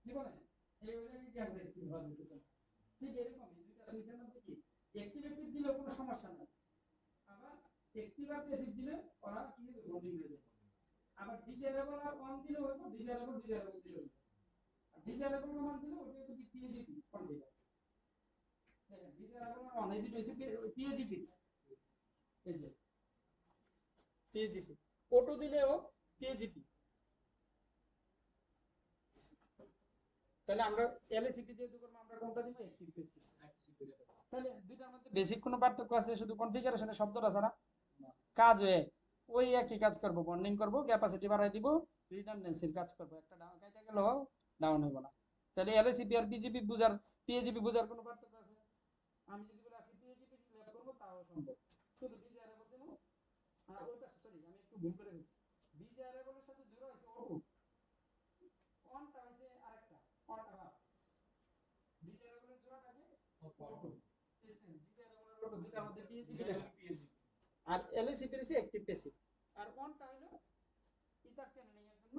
কি বলেন এই ওই জায়গায় কি আপনি কি ভাবে দিতেছেন। ঠিক এরকম দুইটা সুইচের মধ্যে কি অ্যাক্টিভ অ্যাক্টিভ দিলে কোনো সমস্যা নাই, আবার অ্যাক্টিভ আর প্যাসিভ দিলে ওরা কি হবে বন্ডিং হয়ে যাবে। আবার ডিজায়ারেবল আর অন দিলে হইব, ডিজায়ারেবল ডিজায়ারেবল দিলে হইব। আর ডিজায়ারেবল অন দিলে ওটা তো কি পিএজিপি কন্টিনিউ, দেখেন ডিজায়ারেবল আর অন এই দুটো হচ্ছে পিএজিপি, এই যে পিএজিপি অটো দিলেও পিএজিপি। তাহলে আমরা এলএসিপি যেহেতু করব আমরা কোনটা দিব, অ্যাক্টিভ প্যাসিভ। তাহলে দুইটার মধ্যে বেসিক কোনো পার্থক্য আছে শুধু কনফিগারেশনের শব্দটা ছাড়া, কাজ হয়ে ওই একই কাজ করব, বন্ডিং করব, ক্যাপাসিটি বাড়াই দিব, রিডান্ডেন্সির কাজ করব, একটা ডাউন কাটা গেল ডাউন হবে না। তাহলে এলএসিপি আর পিজিপি বুঝার পিএজিপি বুঝার কোনো পার্থক্য আছে? আমি যদি বলি আজকে পিএজিপি ল্যাব করব তাও সম্ভব, শুধু ডিজায়ারেবল দেব। আর ওইটা সরি আমি একটু ভুল করে ফেলছি, ডিজায়ারেবলের সাথে জোড়া হইছে অটো, অনটা হইছে আরেকটা, অনটা বাদ, ডিজায়ারেবলের জোড়াটাকে অটো, ডিজায়ারেবল আর অটো দুইটার মধ্যে পিএজিপি আর এলএসিপি হচ্ছে অ্যাক্টিভ প্যাসিভ। আর অনটা হলো ইথার চ্যানেলিং এর জন্য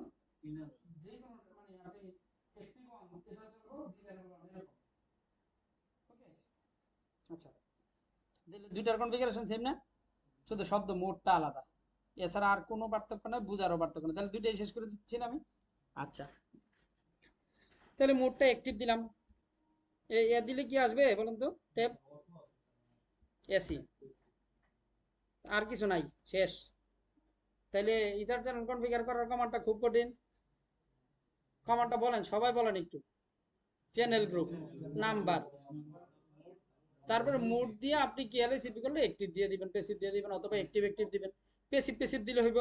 যে কোনো মানে আপনি অ্যাক্টিভ অন এটা চলবো, ডিজায়ারেবল অন এরকম। ওকে আচ্ছা, দুইটার কনফিগারেশন সেম না, শুধু শব্দ মোডটা আলাদা, এছাড়া আর কোনো পার্থক্য নাই, বুঝারও পার্থক্য নাই। তাহলে দুইটাই শেষ করে দিচ্ছি না আমি। আচ্ছা তাহলে মোডটা অ্যাক্টিভ দিলাম, এ দিলে কি আসবে বলুন তো, ট্যাব এসি, আর কিছু নাই, শেষ। তাহলে ইথার চ্যানেল কনফিগার করার কমান্ডটা খুব কঠিন, কমান্ডটা বলেন সবাই বলেন একটু, চ্যানেল গ্রুপ নাম্বার, তারপরে মোড দিয়ে আপনি কি এলএসিপি করলে অ্যাক্টিভ দিয়ে দিবেন, প্যাসিভ দিয়ে দিবেন, অথবা অ্যাক্টিভ অ্যাক্টিভ দিবেন। প্যাসিভ প্যাসিভ দিলে হইব,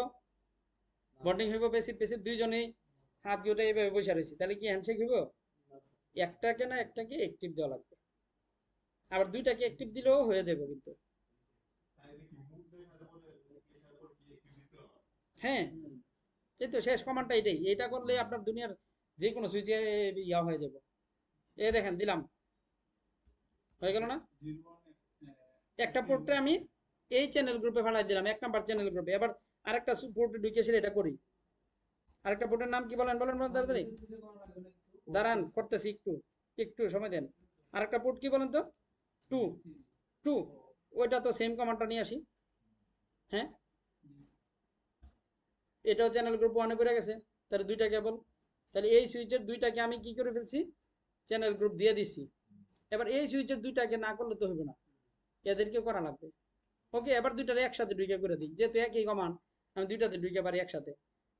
বন্ডিং হইব প্যাসিভ প্যাসিভ, দুইজনেই হাত গোটা এইভাবে বসে রয়েছি, তাহলে কি হ্যান্ডশেক হইব? একটাকে না একটাকে অ্যাক্টিভ দেওয়া লাগবে, আবার দুইটাকে অ্যাক্টিভ দিলেও হয়ে যাবে কিন্তু। হ্যাঁ এই তো শেষ কমান্ডটা এটাই, এটা করলে আপনার দুনিয়ার যে কোনো সুইচে ইয়া হয়ে যাবে। এ দেখেন দিলাম, হয়ে গেল না? একটা পোর্টে আমি এই চ্যানেল গ্রুপে ফেলাই দিলাম, 1 নাম্বার চ্যানেল গ্রুপে। এবার আরেকটা পোর্টে ঢুকেছিল, এটা করি। আরেকটা পোর্টের নাম কি বলেন বলেন বলেন তাড়াতাড়ি, দাঁড়ান করতেছি, একটু একটু সময় দেন। আরেকটা পোর্ট কি বলেন তো, 2 2, ওইটা তো সেম কমান্ডটা নিয়ে আসি। হ্যাঁ এটাও চ্যানেল গ্রুপ 1 এ পড়ে গেছে, তাহলে দুইটা কেবল, তাহলে এই সুইচের দুইটাকে আমি কি করে ফেলছি, চ্যানেল গ্রুপ দিয়ে দিছি। এবার এই সুইচের দুইটাকে না করলে তো হবে না, এদেরকে করা লাগবে। ওকে এবার দুইটারে একসাথে ঢুকে করে দিই, যেহেতু একই কমান্ড আমি দুইটাতে ঢুকে পারি একসাথে।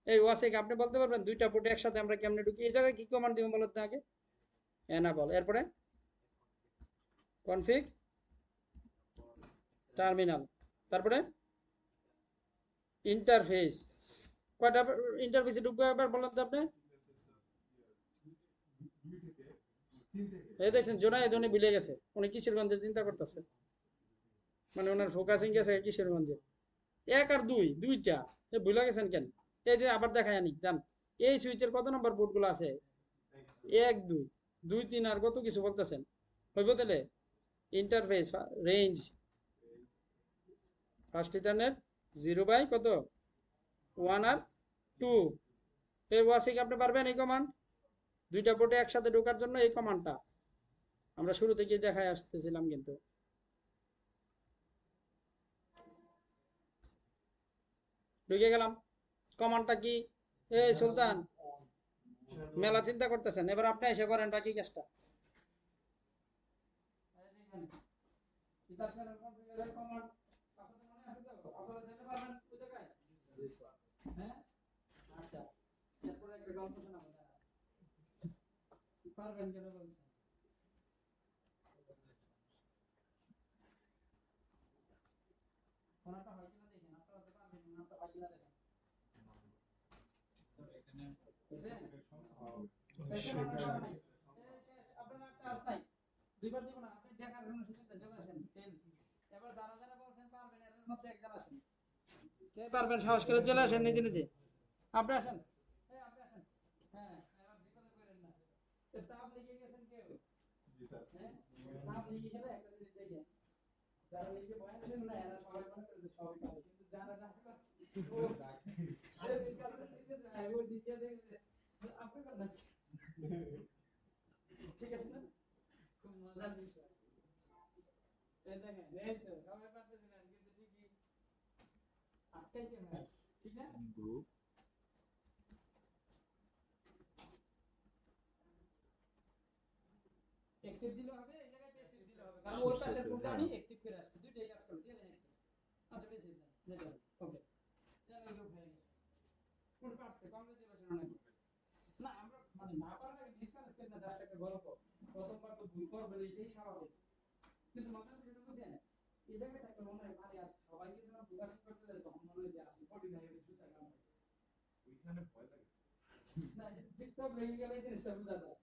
এই ওয়াসেক আপনি বলতে পারবেন দুইটা পোর্টে একসাথে আমরা কেমনে ঢুকি? এই জায়গায় কি কমান্ড দিব বলতে আগে, এনাবল, এরপরে কনফিগ টার্মিনাল, তারপরে ইন্টারফেস। কয়টা ইন্টারফেসে ঢুকবে এবার বলেন তো আপনি? এই দেখছেন জোনাই ধনী ভুলে গেছে, উনি কিশোরগঞ্জের চিন্তা করতেছে, মানে ওনার ফোকাসিং গেছে কিশোরগঞ্জে। 1 আর 2 দুইটা, ভুলে গেছেন কেন? এই যে আবার দেখায় আনি জান, এই সুইচের কত নম্বর পোর্ট গুলো আছে, 1 2 2 3 আর কত কিছু বলতেছেন, হইব তাহলে interface range first ethernet 0 by কত 1 আর 2। এই ওয়াসিক আপনি পারবেন এই কমান্ড, দুইটা পোর্টে একসাথে ঢোকার জন্য এই কমান্ডটা আমরা শুরু থেকে দেখায় আসতেছিলাম। কিন্তু ঢুকে গেলাম, কমান্ডটা কি? এই সুলতান মেলা চিন্তা করতেছেন, এবার আপনি এসে করেন বাকি কাজটা। হ্যাঁ আচ্ছা তারপরে একটা গল্প শোনাবো দাঁড়া। পারবেন কেন বলছেন? কোনটা হয় কিনা দেখেন, আপনারা তো পারবেন না, আপনারা হয় কিনা দেখেন। বুঝছেন? পেছনে কোনো সময় নাই। শেষ, আপনার আর চান্স নাই। দুইবার দিব না, আপনি দেখার কোনো সুযোগ নেই, চলে আসেন, ফেল। এবার যারা যারা বলছেন পারবেন এর মধ্যে একজন আসেন। কে পারবেন সাহস করে চলে আসেন নিজে নিজে। আপনি আসেন। এই আপনি আসেন। হ্যাঁ, এবার বিপদে পড়েন না। তো তাপ লিখে গেছেন কেউ? জি স্যার। হ্যাঁ? তাপ লিখে গেলে একটা জিনিস দেখেন। যারা লিখে বয়ান শুনেন না এরা সবাই মনে করে যে সবই পারে। কিন্তু যারা না করে ও যে কারণে লিখে যায় ওই দিকে দেখে আপনি করেন না। ঠিক আছে না? খুব মজার বিষয়। এই দেখেন, এই তো সবাই পারতেছিলেন কিন্তু ঠিকই আটকাইতে হয়। ঠিক না? গ্রুপ অ্যাক্টিভ দিলে হবে, এই জায়গায় প্যাসিভ দিলে হবে। কারণ ওই পাশের কোডটা আমি অ্যাক্টিভ করে আসছি। দুইটাই কাজ করে দিয়ে দেন একটু। আচ্ছা প্যাসিভ দেন। যেটা ওকে। চ্যানেল গ্রুপ হয়ে গেছে। কোন পারছে? কংগ্রেচুলেশন অনেক। না আমরা মানে না পারলে ডিসকানেক্ট করি না, জাস্ট একটা গল্প। প্রথমবার তো ভুল করবে এটাই স্বাভাবিক। কিন্তু মজার বিষয়টা বুঝেন, এই জায়গায় থাকলে মনে হয় মানে আর সবাইকে যখন প্রকাশ করতে যায় তখন মনে হয় যে আসলে কঠিন হয়ে গেছে সুচার কাম। ওইখানে ভয় লাগে। না টিকটক লেগে গেলে এই জিনিসটা বোঝা যায়।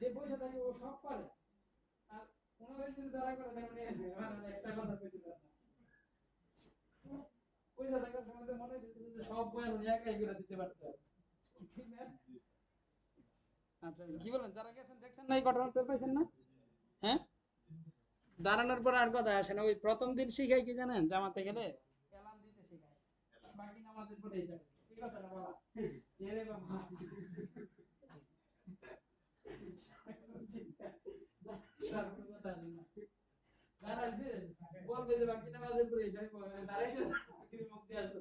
যে পয়সা থাকে ও সব পারে। আর ওনারা যদি তারা করে দেখেন মানে একটা কথা কইতে পারে না। পয়সা থাকার সময় তো মনে হইতেছিল যে সব বই উনি একাই করে দিতে পারতেন। ঠিক না? আচ্ছা কি বলেন, যারা গেছেন দেখছেন না এই ঘটনাটা পাইছেন না? হ্যাঁ, দাঁড়ানোর পর আর কথা আসে না। ওই প্রথম দিন শিখাই কি জানেন, জামাতে গেলে এলান দিতে শিখায়, বাকি নামাজের পরে এটা ঠিক আছে না বলা এরে বাবা দাঁড়াইছে বলবে যে বাকি নামাজের পরে এটাই দাঁড়াইছে কিছু মুখ দিয়ে আসো।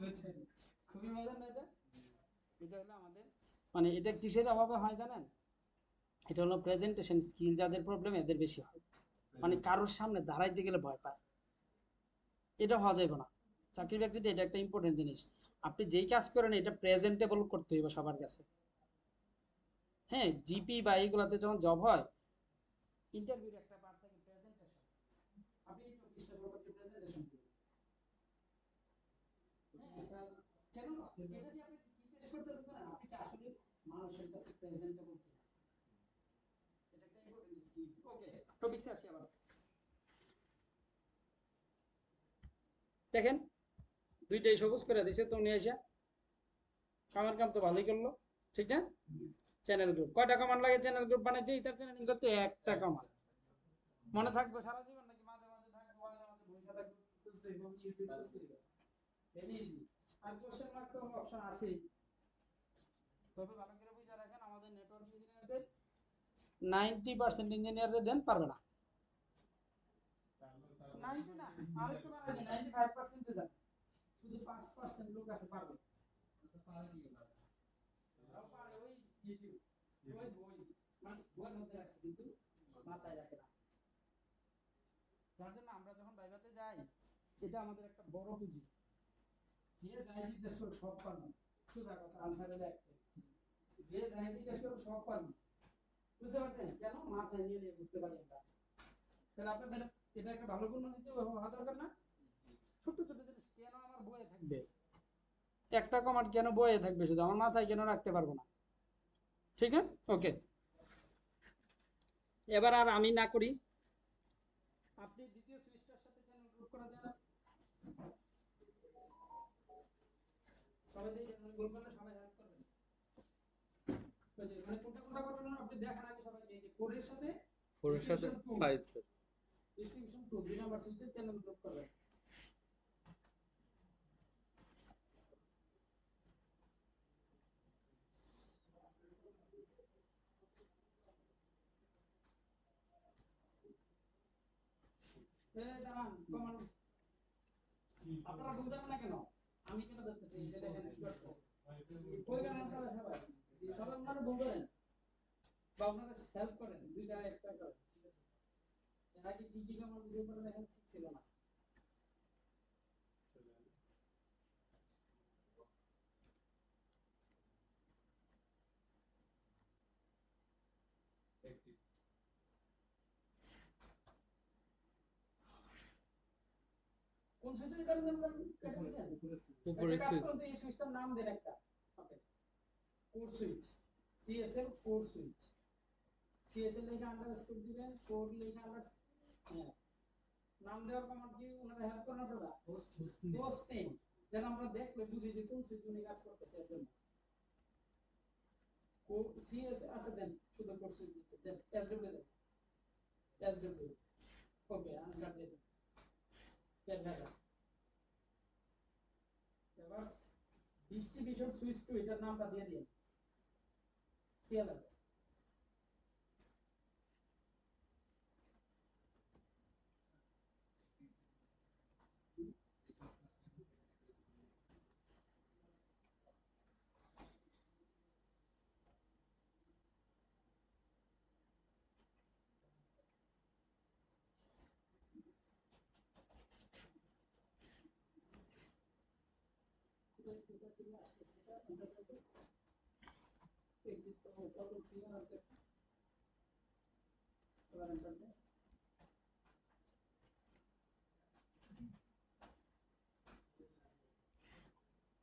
বুঝছেন? খুবই মজার না এটা। এটা হলো আমাদের মানে এটা কিসের অভাবে হয় জানেন, এটা হলো প্রেজেন্টেশন স্কিল যাদের প্রবলেম এদের বেশি হয়। মানে কারোর সামনে দাঁড়াইতে গেলে ভয় পায়, এটা হওয়া যাবে না। চাকরি বাকরিতে এটা একটা ইম্পর্টেন্ট জিনিস। আপনি যেই কাজ করেন এটা প্রেজেন্টেবল করতে হবে সবার কাছে। হ্যাঁ, জিপি বা এইগুলাতে যখন জব হয়, ইন্টারভিউর একটা পার্ট থাকে প্রেজেন্টেশন। আপনি একটু চেষ্টা করবেন প্রেজেন্টেশন করতে। হ্যাঁ, কেন এটা দিয়ে আপনি কি টেস্ট করতেছেন না, আপনি কি আসলে মানুষের কাছে প্রেজেন্টেবল কিনা, এটা একটা ইম্পর্টেন্ট স্কিল। ওকে, টপিকসে আসি আবার। দেখেন দুইটাই সবুজ করে দিছে তো উনি এসে কামার কাম তো ভালোই করলো। ঠিক না? চ্যানেল গ্রুপ কয়টা কমান্ড লাগে চ্যানেল গ্রুপ বানাইতে? এটার চ্যানেলিং করতে একটা কমান্ড। মনে থাকবে সারা জীবন নাকি মাঝে মাঝে থাকবে, মাঝে মাঝে ভূমিকা থাকবে, খুঁজতে হবে ইউটিউব খুঁজতে হবে। Very easy. আর কোশ্চেন মার্ক তো অপশন আছেই। তবে ভালো করে বুঝে রাখেন, আমাদের নেটওয়ার্ক ইঞ্জিনিয়ারদের 90% ইঞ্জিনিয়াররা দেন পারবে না। 90 না, আরেকটু বাড়াই দিন, 95% এ যান। শুধু 5% লোক আছে পারবে। তাও পারে ওই ইউটিউব, ওই বই, মানে বইয়ের মধ্যে আছে কিন্তু মাথায় রাখে না। যার জন্য আমরা যখন ভাইভাতে যাই, এটা আমাদের একটা বড় পুঁজি। যে যাই জিজ্ঞেস করে সব পারবে, সোজা কথা, আনসার হলো একটাই। যে যাই জিজ্ঞেস করে সব পারবে। বুঝতে পারছেন কেন? মাথায় নিয়ে নিয়ে বুঝতে পারি আমরা। তাহলে আপনাদের এটা একটা ভালো গুণ নিতে হওয়া দরকার না? ছোট ছোট জিনিস কেন আমার বইয়ে থাকবে, একটা কমান্ড কেন বইয়ে থাকবে, শুধু আমার মাথায় কেন রাখতে পারবো না? ঠিক আছে, ওকে। এবার আর আমি না করি, আপনি দ্বিতীয় সুইচটার সাথে চ্যানেল গ্রুপ করা যাবে। সবাই দিয়ে চ্যানেল গ্রুপ করলে সবাই হেল্প করবেন। মানে কোনটা কোনটা করবেন না আপনি দেখার আগে সবাই এই যে কোডের সাথে 4 এর সাথে 5 স্যার। ডিস্ট্রিবিউশন 2 দুই নাম্বার সুইচে চ্যানেল গ্রুপ করবেন। দাঁড়ান, কমান্ড আপনারা বুঝবেন না কেন? আমি কেন ধরতেছি? এই যে দেখেন কি করছে, কই গেল আপনারা সবাই? সবাই আপনারা বলবেন বা আপনারা হেল্প করেন, দুইটা একটা করেন। ঠিক আছে, এর আগে কি কি কমান্ড বুঝে পড়ে দেখেন ঠিক ছিল না। অ্যাক্টিভ কোন সুইচের কারণে কেটে দিয়েছেন? উপরে একটা কাজ সুইচ করুন তো, এই সুইচটার নাম দেন একটা। Okay, core switch, CSL core switch. CSL লিখে আন্ডারস্কোর দিবেন, কোর লিখে হ্যাঁ, নাম দেওয়ার কমান্ড কি ওনারা হেল্প করেন আপনারা? হোস্ট নেম, যেন আমরা দেখলে বুঝি যে কোন সুইচ উনি কাজ করতেছে এর জন্য। সিএস আচ্ছা দেন, শুধু কোর সুইচ দিতে দেন, এসডব্লিউ দেন, এসডব্লিউ। ওকে, আনসার দেন। এবার ডিস্ট্রিবিউশন সুইচ টু, এটার নামটা দিয়ে দিন, সিএলএল।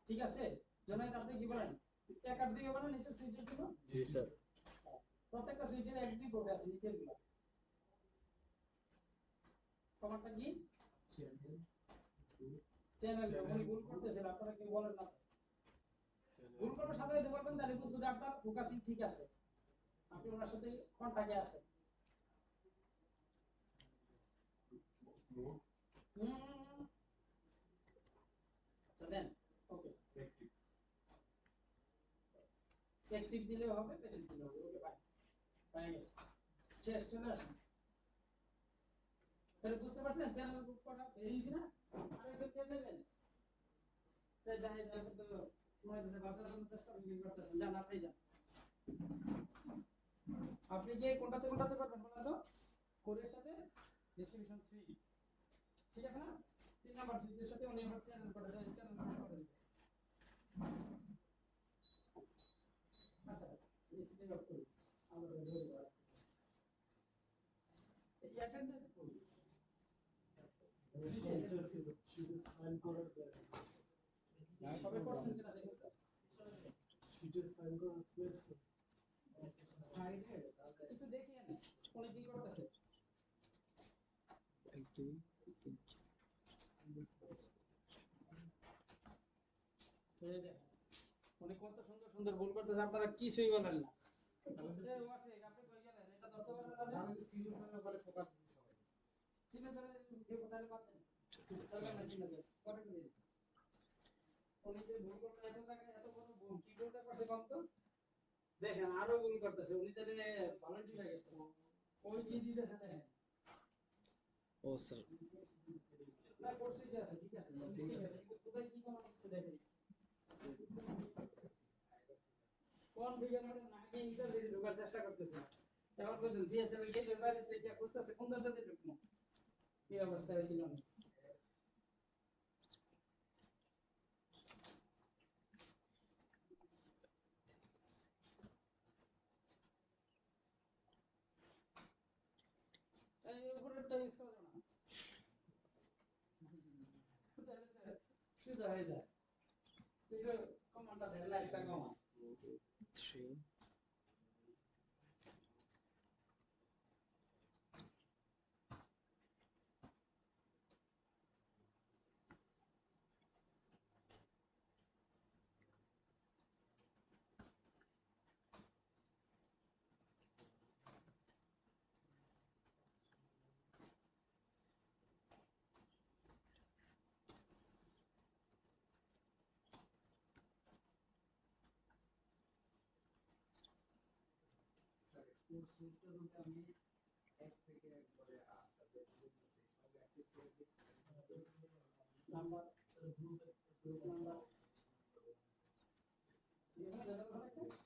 ঠিক আছে, জনায়েত আপনি কি বলেন? এক আর দুই বলেন নিচের সুইচের জন্য। জি স্যার প্রত্যেকটা সুইচের এক দুই বোর্ড আছে নিচের গুলো। কমান্ডটা কি? চ্যানেল। উনি ভুল করতেছেন, আপনারা কি বলেন না? ভুল করবে সাথে সাথে বলবেন, তাহলে বুঝবো যে আপনার ফোকাসিং ঠিক আছে, আপনি ওনার সাথে কন্টাক্টে আছেন। আচ্ছা দেন, ওকে। অ্যাক্টিভ দিলেও হবে, প্যাসিভ দিলেও হবে। ওকে, বাই। হয়ে গেছে, শেষ, চলে আসুন। তাহলে বুঝতে পারছেন চ্যানেল গ্রুপ করা বেরিয়েছে না? আর এটা কে দেবেন? তাই জানি না, কিন্তু মনে হচ্ছে বাজার জন্য চেষ্টা করতেছেন। যান, আপনি যান। আপনি যে কোনটাতে কোনটাতে করবেন বলেন তো? কোরের সাথে ডিস্ট্রিবিউশন 3, ঠিক আছে না? 3 নাম্বার সুইচের সাথে উনি আবার চ্যানেল করে দেন, চ্যানেল করে দিবেন। আচ্ছা, এই সেটিং আপ করি আমরা ধরে দেব। এই অ্যাটেন্ডেন্স করি সবাই করছেন কিনা দেখুন তো। একটু দেখিয়ে নেন উনি কি করতেছে। এই দেখেন, উনি কত সুন্দর সুন্দর ভুল করতেছে, আপনারা কিছুই বলেন না। এই ওয়াসিক, আপনি কই গেলেন? এটা ধরতে পারবেন না যে? আমি সিগনেচারের উপরে ফোকাস দিছি সবাই। সিগনেচারের ভিউ কোথায় পাবেন? তাহলে না সিগনেচার পরে করে দিন। উনি যে ভুল করতে এত জায়গায় এত বড় ভুল কি করতে পারছে কম তো? দেখেন আরো ভুল করতেছে, উনি তাহলে ভালো ঠিক হয়ে গেছে। ওই কি দিতেছে দেখেন। ও স্যার না করছে যে আছে, ঠিক আছে, ঠিক আছে, কিন্তু কোথায় কি কমানো হচ্ছে দেখেন। কোন বিজ্ঞানের নাকি ইন্টারফেসে ঢোকার চেষ্টা করতেছে। এখন বলছেন সিএসএল এর গেটের বাইরে থেকে খুঁজতেছে কোন দরজাতে ঢুকবো। এই অবস্থায় ছিল না। এই উপরেরটা ইউজ করা যাবে না। সুবিধা হয়ে যায়। কিন্তু কমান্ডটা দেন, লাইটটা কমান। 3 নাম্বার নাম্বার এখানে দেখা যাচ্ছে না?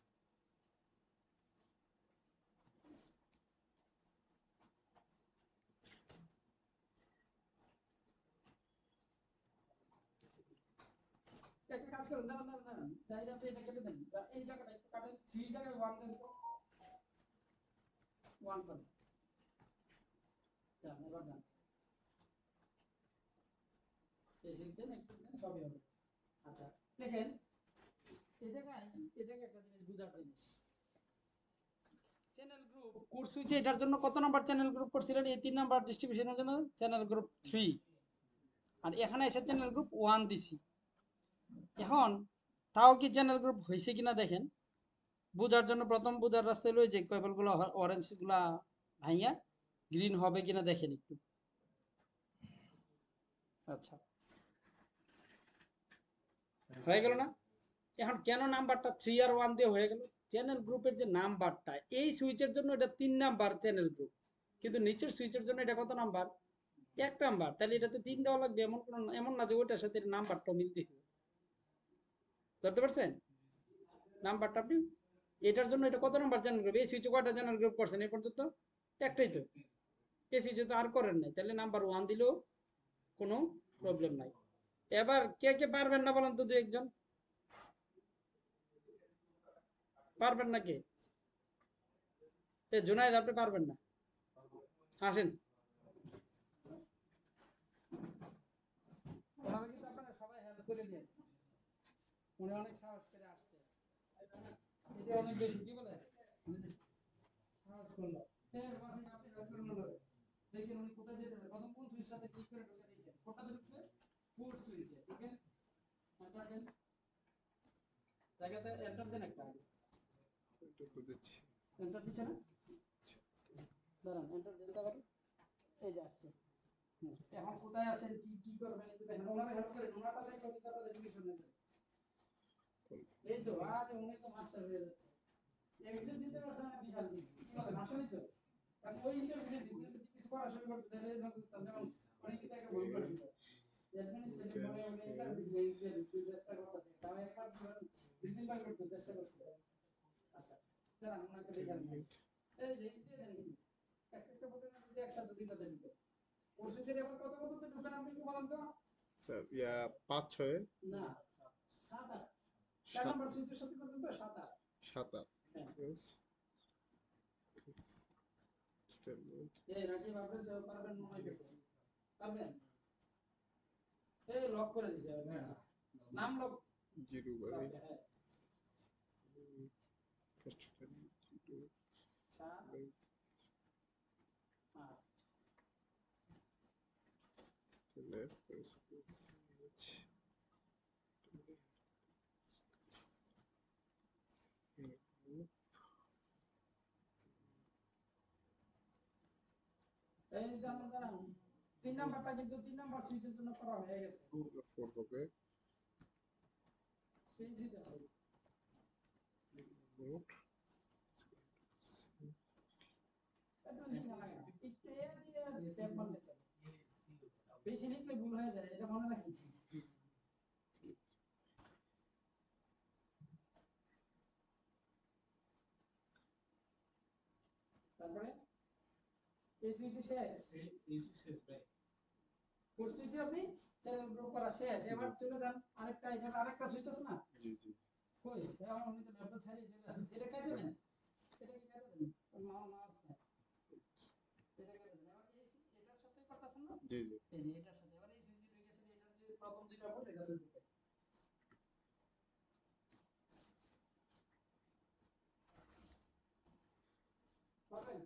একটা কাজ করুন, দাঁড়ান দাঁড়ান দাঁড়ান, তাই আপনি এটা কেটে দেন। এই জায়গাটা একটু কাটেন, 3 জায়গায় 1 দেন তো। ওয়ান পাবেন। যান এবার যান, এই সিস্টেম একটু দেন সবই হবে। আচ্ছা দেখেন এই জায়গায় একটা জিনিস বুঝার জিনিস, চ্যানেল গ্রুপ কোর্স সুইচে এটার জন্য কত নাম্বার চ্যানেল গ্রুপ করছিলেন? এই 3 নাম্বার ডিস্ট্রিবিউশনের জন্য চ্যানেল গ্রুপ 3, আর এখানে এসে চ্যানেল গ্রুপ 1 দিছি। এখন তাও কি চ্যানেল গ্রুপ হয়েছে কিনা দেখেন, বোঝার জন্য প্রথম বোঝার রাস্তা হলো যে কেবলগুলো অরেঞ্জ গুলা ভাইয়া গ্রিন হবে কিনা দেখেন একটু। আচ্ছা হয়ে গেল না? এখন কেন নাম্বারটা 3 আর 1 দিয়ে হয়ে গেল? চ্যানেল গ্রুপের যে নাম্বারটা, এই সুইচের জন্য এটা 3 নাম্বার চ্যানেল গ্রুপ, কিন্তু নিচের সুইচের জন্য এটা কত নাম্বার? 1 নাম্বার। তাহলে এটাতে 3 দেওয়া লাগবে, এমন না যে ওইটার সাথে নাম্বারটা মিলতে হবে। ধরতে পারছেন নাম্বারটা আপনি? এটার জন্য এটা কত নাম্বার চ্যানেল গ্রুপ? এই সুইচে কয়টা চ্যানেল গ্রুপ করছেন এই পর্যন্ত? একটাই তো। এই সুইচে তো আর করেন নাই, তাহলে নাম্বার 1 দিলেও কোনো প্রবলেম নাই। এবার কে কে পারবেন না বলেন তো, দু একজন পারবেন না কে? এ জুনায়েদ আপনি পারবেন না, আসেন। ওনারা কিন্তু আপনারা সবাই হেল্প করে দেন, উনি অনেক সাহস করে আসছে, এটা অনেক বেশি কি বলে সাহস করলো। মাসিক আপনি হেল্প করেন না, দেখেন উনি কোথায় যেতে চায়, প্রথম কোন সুইচটাতে ক্লিক করে ঢুকে দেখেন, কোনটাতে ঢুকছে? কোর্স সুইচে, ঠিক আছে? এন্টার দেন, জায়গাতে এন্টার দেন একটা আগে। এন্টার দিচ্ছে না? দাঁড়ান এন্টার দেন তারপরে, এই যে আসছে। এখন কোথায় আছেন, কি কি করবেন একটু দেখেন, ওনারা হেল্প করেন, ওনারা তাই কবি তারা এডুকেশন নেন। এই তো আরে উনি তো মাস্টার হয়ে যাচ্ছে, এক্সিট দিতে পারছেন না, বিশাল দিন কি বলে মাস্টারই তো। কারণ ওই ইন্টারভিউ দিতে কিছু করা শুরু করতে তাহলে না বুঝতাম, যেমন অনেক কিছু একটা ভুল করছিল অ্যাডমিনিস্ট্রেটিভ পরে উনি ইন্টারভিউ দিতে চেষ্টা করতেছে, তাও একবার দুই তিনবার করতে চেষ্টা করছে। আচ্ছা দাঁড়ান ওনাকে দেখে নেন, এই রেঞ্জ দিয়ে দেন কিন্তু একটা বলতে না যদি একসাথে দুইটা দেন তো কোর্সের এবার কত কত তে ঢোকেন আপনি একটু বলেন তো? স্যার ইয়া 5-6 না 7-8, 4 নাম্বার সুইচের সাথে করতেন তো 7-8। 7-8 হ্যাঁ। yes এই রাজীব আপনি তো পারবেন মনে হইতেছে, পারবেন? এই লক করে দিছে, নাম লক 0 বাই হ্যাঁ first 0 7 by 8 left press switch এই জানেন জানেন 3 নাম্বারটা কিন্তু 3 নাম্বার সুইচের জন্য করা হয়ে গেছে, 4 হবে সুইচ দিতে হবে। note এটা লিখা লাগে না, একটু এ দিয়ে সেভ মারলে চলে, বেশি লিখলে ভুল হয়ে যায়, এটা মনে রাখি। তারপরে এই সুইচে শেষ, কোর্স সুইচে আপনি চ্যানেল গ্রুপ করা শেষ। এবার চলে যান আরেকটা, এটা আরেকটা সুইচ আছে না, জি জি কই এখন উনি তো ল্যাপটপ ছাড়িয়ে চলে আসেন, এটা কেটে দেন, এটা কি কেটে দেন, মাউস না এটা কেটে দেন। এবার এই এটার সাথে করতেছেন না, জি জি এই যে এটার সাথে, এবার এই সুইচে ঢুকে গেছে, এটার যে প্রথম দুইটা পোর্ট এটাতে ঢুকে পাবেন।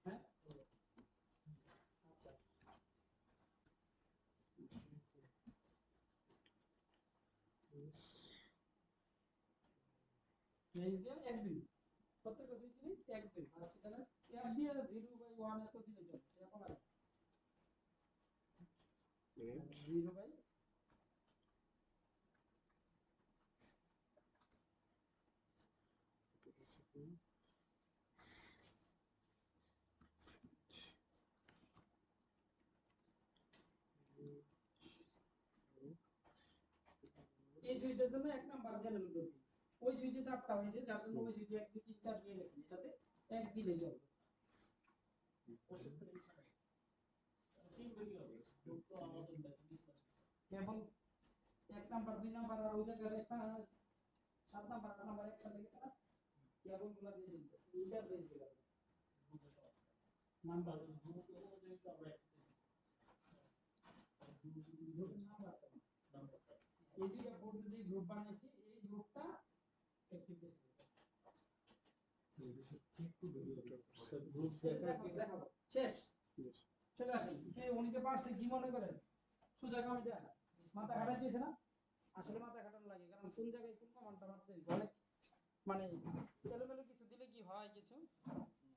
হ্যাঁ আচ্ছা এই যে এক দিন প্রত্যেকটা সুইচে এক দিন আর সেখানে এক দিয়ে 0/1 এত দিলে চলে, এরকম আর 0/1 এই সুইচের জন্য 1 নাম্বার চ্যানেল গ্রুপ, ওই সুইচে 4টা হয়েছে যার জন্য ওই সুইচে 1 2 3 4 দিয়ে গেছেন, এটাতে এক দিলে চলবে। কেবল 1 নাম্বার 2 নাম্বার আর ওই জায়গায় একটা 7 নাম্বার 8 নাম্বার একসাথে গেছে না, কেবল গুলা দিয়ে দিতে ইন্টার দিয়ে দিতে নাম্বার গ্রুপের নাম্বার এই দুইটা বোর্ডে যে গ্রুপ বানাইছি এই গ্রুপটা অ্যাক্টিভ পেসিভ গ্রুপ দেখাবো শেষ চলে আসেন উনি যে পারছে কি মনে করেন সোজা কামিটা মাথা খাটাই দিয়েছে না আসলে মাথা খাটানো লাগে কারণ কোন জায়গায় কোন কমান্ডটা মারতে অনেক মানে এলোমেলো কিছু দিলে কি হয় কিছু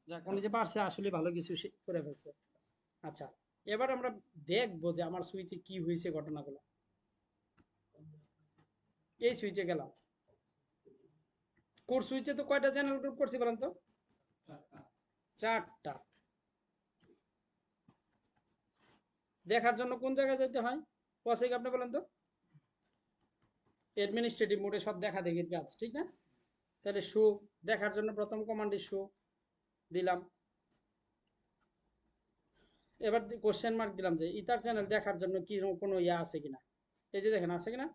যাক উনি যে পারছে আসলে ভালো কিছু করে ফেলছে আচ্ছা এবার আমরা দেখবো যে আমার সুইচে কি হয়েছে ঘটনাগুলো এই সুইচে গেলাম কোর সুইচে তো কয়টা চ্যানেল গ্রুপ করছি বলেন তো চারটা দেখার জন্য কোন জায়গায় যেতে হয় পসেক আপনি বলেন তো অ্যাডমিনিস্ট্রেটিভ মোডে সব দেখা দেখির কাজ ঠিক না তাহলে শো দেখার জন্য প্রথম কমান্ডে শো দিলাম এবার কোশ্চেন মার্ক দিলাম যে ইথার চ্যানেল দেখার জন্য কি কোনো ইয়া আছে কিনা এই যে দেখেন আছে কিনা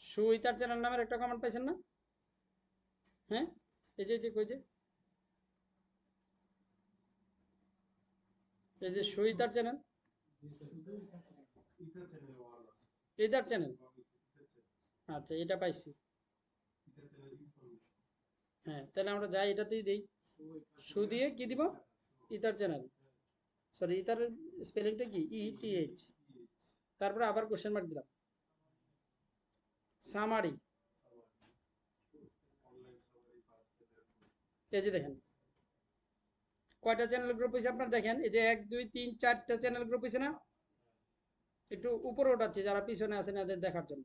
শো ইথার চ্যানেল নামের একটা কমান্ড পাইছেন না হ্যাঁ এই যে কই যে এই যে show ether channel ether channel আচ্ছা এটা পাইছি হ্যাঁ তাহলে আমরা যাই এটাতেই দিই শো দিয়ে কি দিব ইথার চ্যানেল সরি ইথার স্পেলিংটা কি ETH তারপরে আবার কোশ্চেন মার্ক দিলাম সামারি এই যে দেখেন কয়টা চ্যানেল গ্রুপ হয়েছে আপনার দেখেন এই যে 1 2 3 4টা চ্যানেল গ্রুপ হয়েছে না একটু উপরে ওঠাচ্ছি যারা পিছনে আছেন এদের দেখার জন্য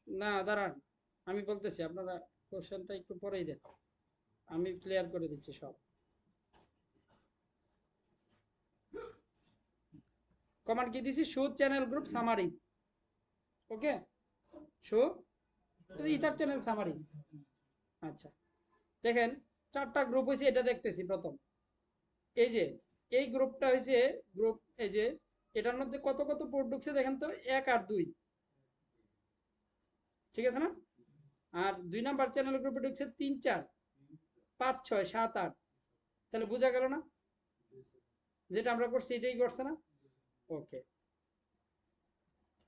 না দাঁড়ান আমি বলতেছি আপনারা কোশ্চেনটা একটু পরেই দেন আমি ক্লিয়ার করে দিচ্ছি সব কমান্ড কি দিছি শো চ্যানেল গ্রুপ সামারি ওকে শো ইথার চ্যানেল সামারি আচ্ছা দেখেন চারটা গ্রুপ হয়েছে এটা দেখতেছি প্রথম এই যে এই গ্রুপটা হয়েছে গ্রুপ এই যে এটার মধ্যে কত কত পোর্ট ঢুকছে দেখেন তো 1 আর 2 ঠিক আছে না আর 2 নাম্বার চ্যানেল গ্রুপে ঢুকছে 3 4 5 6 7 8 তাহলে বোঝা গেল না যেটা আমরা করছি এটাই করছে না ওকে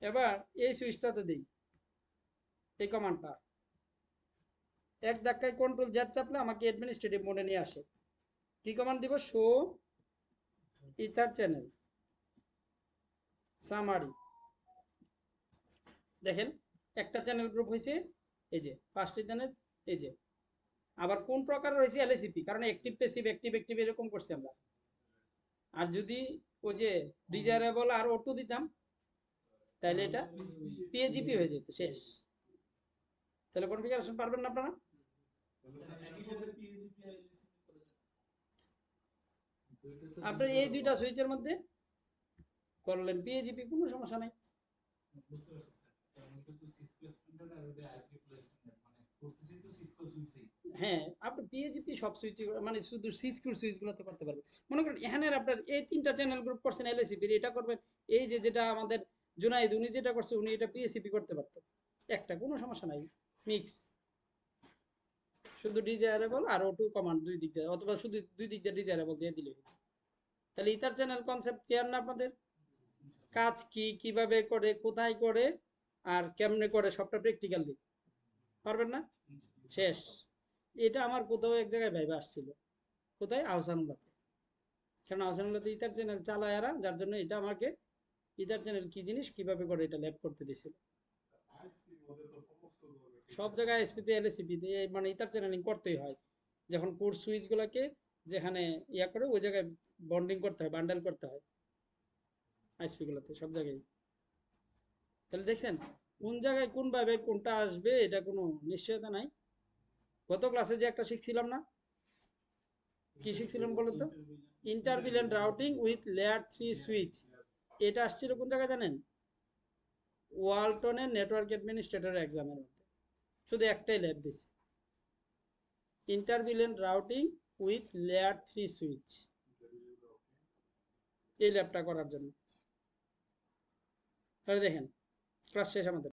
এবার এই সুইচটাতে দেই এই কমান্ডটা এক ধাক্কায় কন্ট্রোল জেড চাপলে আমাকে অ্যাডমিনিস্ট্রেটিভ মোডে নিয়ে আসে কি কমান্ড দিব শো ইথার চ্যানেল সামারি দেখেন একটা চ্যানেল গ্রুপ হয়েছে এই যে ফার্স্ট চ্যানেল এই যে আবার কোন প্রকার রয়েছে এলএসিপি কারণ অ্যাক্টিভ প্যাসিভ অ্যাক্টিভ অ্যাক্টিভ এরকম করছি আমরা আর যদি ওই যে ডিজায়ারেবল আর অটো দিতাম তাহলে এটা পিএজিপি হয়ে যেত শেষ তাহলে কনফিগারেশন পারবেন না আপনারা আপনার এই দুইটা সুইচের মধ্যে করলেন পিএজিপি কোনো সমস্যা নাই হ্যাঁ আপনি পিএজিপি সব সুইচ মানে শুধু সিকিউর সুইচগুলোতে করতে পারবেন মনে করেন এখানে আপনার এই তিনটা চ্যানেল গ্রুপ করছেন এলএসিপি এটা করবেন এই যে যেটা আমাদের জুনাইদ উনি যেটা করছে উনি এটা পিএসিপি করতে পারতেন একটা কোনো সমস্যা নাই মিক্স শুধু ডিজায়ারেবল আর ও2 কমান্ড দুই দিক দিয়ে অথবা শুধু দুই দিক দিয়ে ডিজায়ারেবল দিয়ে দিলে তাহলে ইথার চ্যানেল কনসেপ্ট ক্লিয়ার না আপনাদের কাজ কি কিভাবে করে কোথায় করে আর কেমনে করে সবটা প্র্যাকটিক্যাল দিই পারবেন না শেষ এটা আমার কোথাও এক জায়গায় ভাইবা আসছিল কোথায় আহসানুল্লাহতে কারণ আহসানুল্লাহতে ইথার চ্যানেল চালায় এরা যার জন্য এটা আমাকে ইথার চ্যানেল কি জিনিস কিভাবে করে এটা ল্যাব করতে দিয়েছিল সব জায়গায় এসপিতে এলএসিপিতে মানে ইথার চ্যানেলিং করতেই হয় যখন কোর্স সুইচগুলোকে যেখানে ইয়া করে ওই জায়গায় বন্ডিং করতে হয় বান্ডেল করতে হয় আইএসপিগুলোতে সব জায়গায় তাহলে দেখছেন কোন জায়গায় কোন ভাবে কোনটা আসবে এটা কোনো নিশ্চয়তা নাই গত ক্লাসে যে একটা শিখছিলাম না কি শিখছিলাম বলুন তো ইন্টারভিলেন্ট রাউটিং উইথ লেয়ার 3 সুইচ এটা আসছিল কোন জায়গায় জানেন ওয়ালটনের নেটওয়ার্ক অ্যাডমিনিস্ট্রেটর এক্সামের মধ্যে শুধু একটাই ল্যাব দিছে ইন্টারভিলেন্ট রাউটিং উইথ লেয়ার 3 সুইচ এই ল্যাবটা করার জন্য তাহলে দেখেন ক্লাস শেষ আমাদের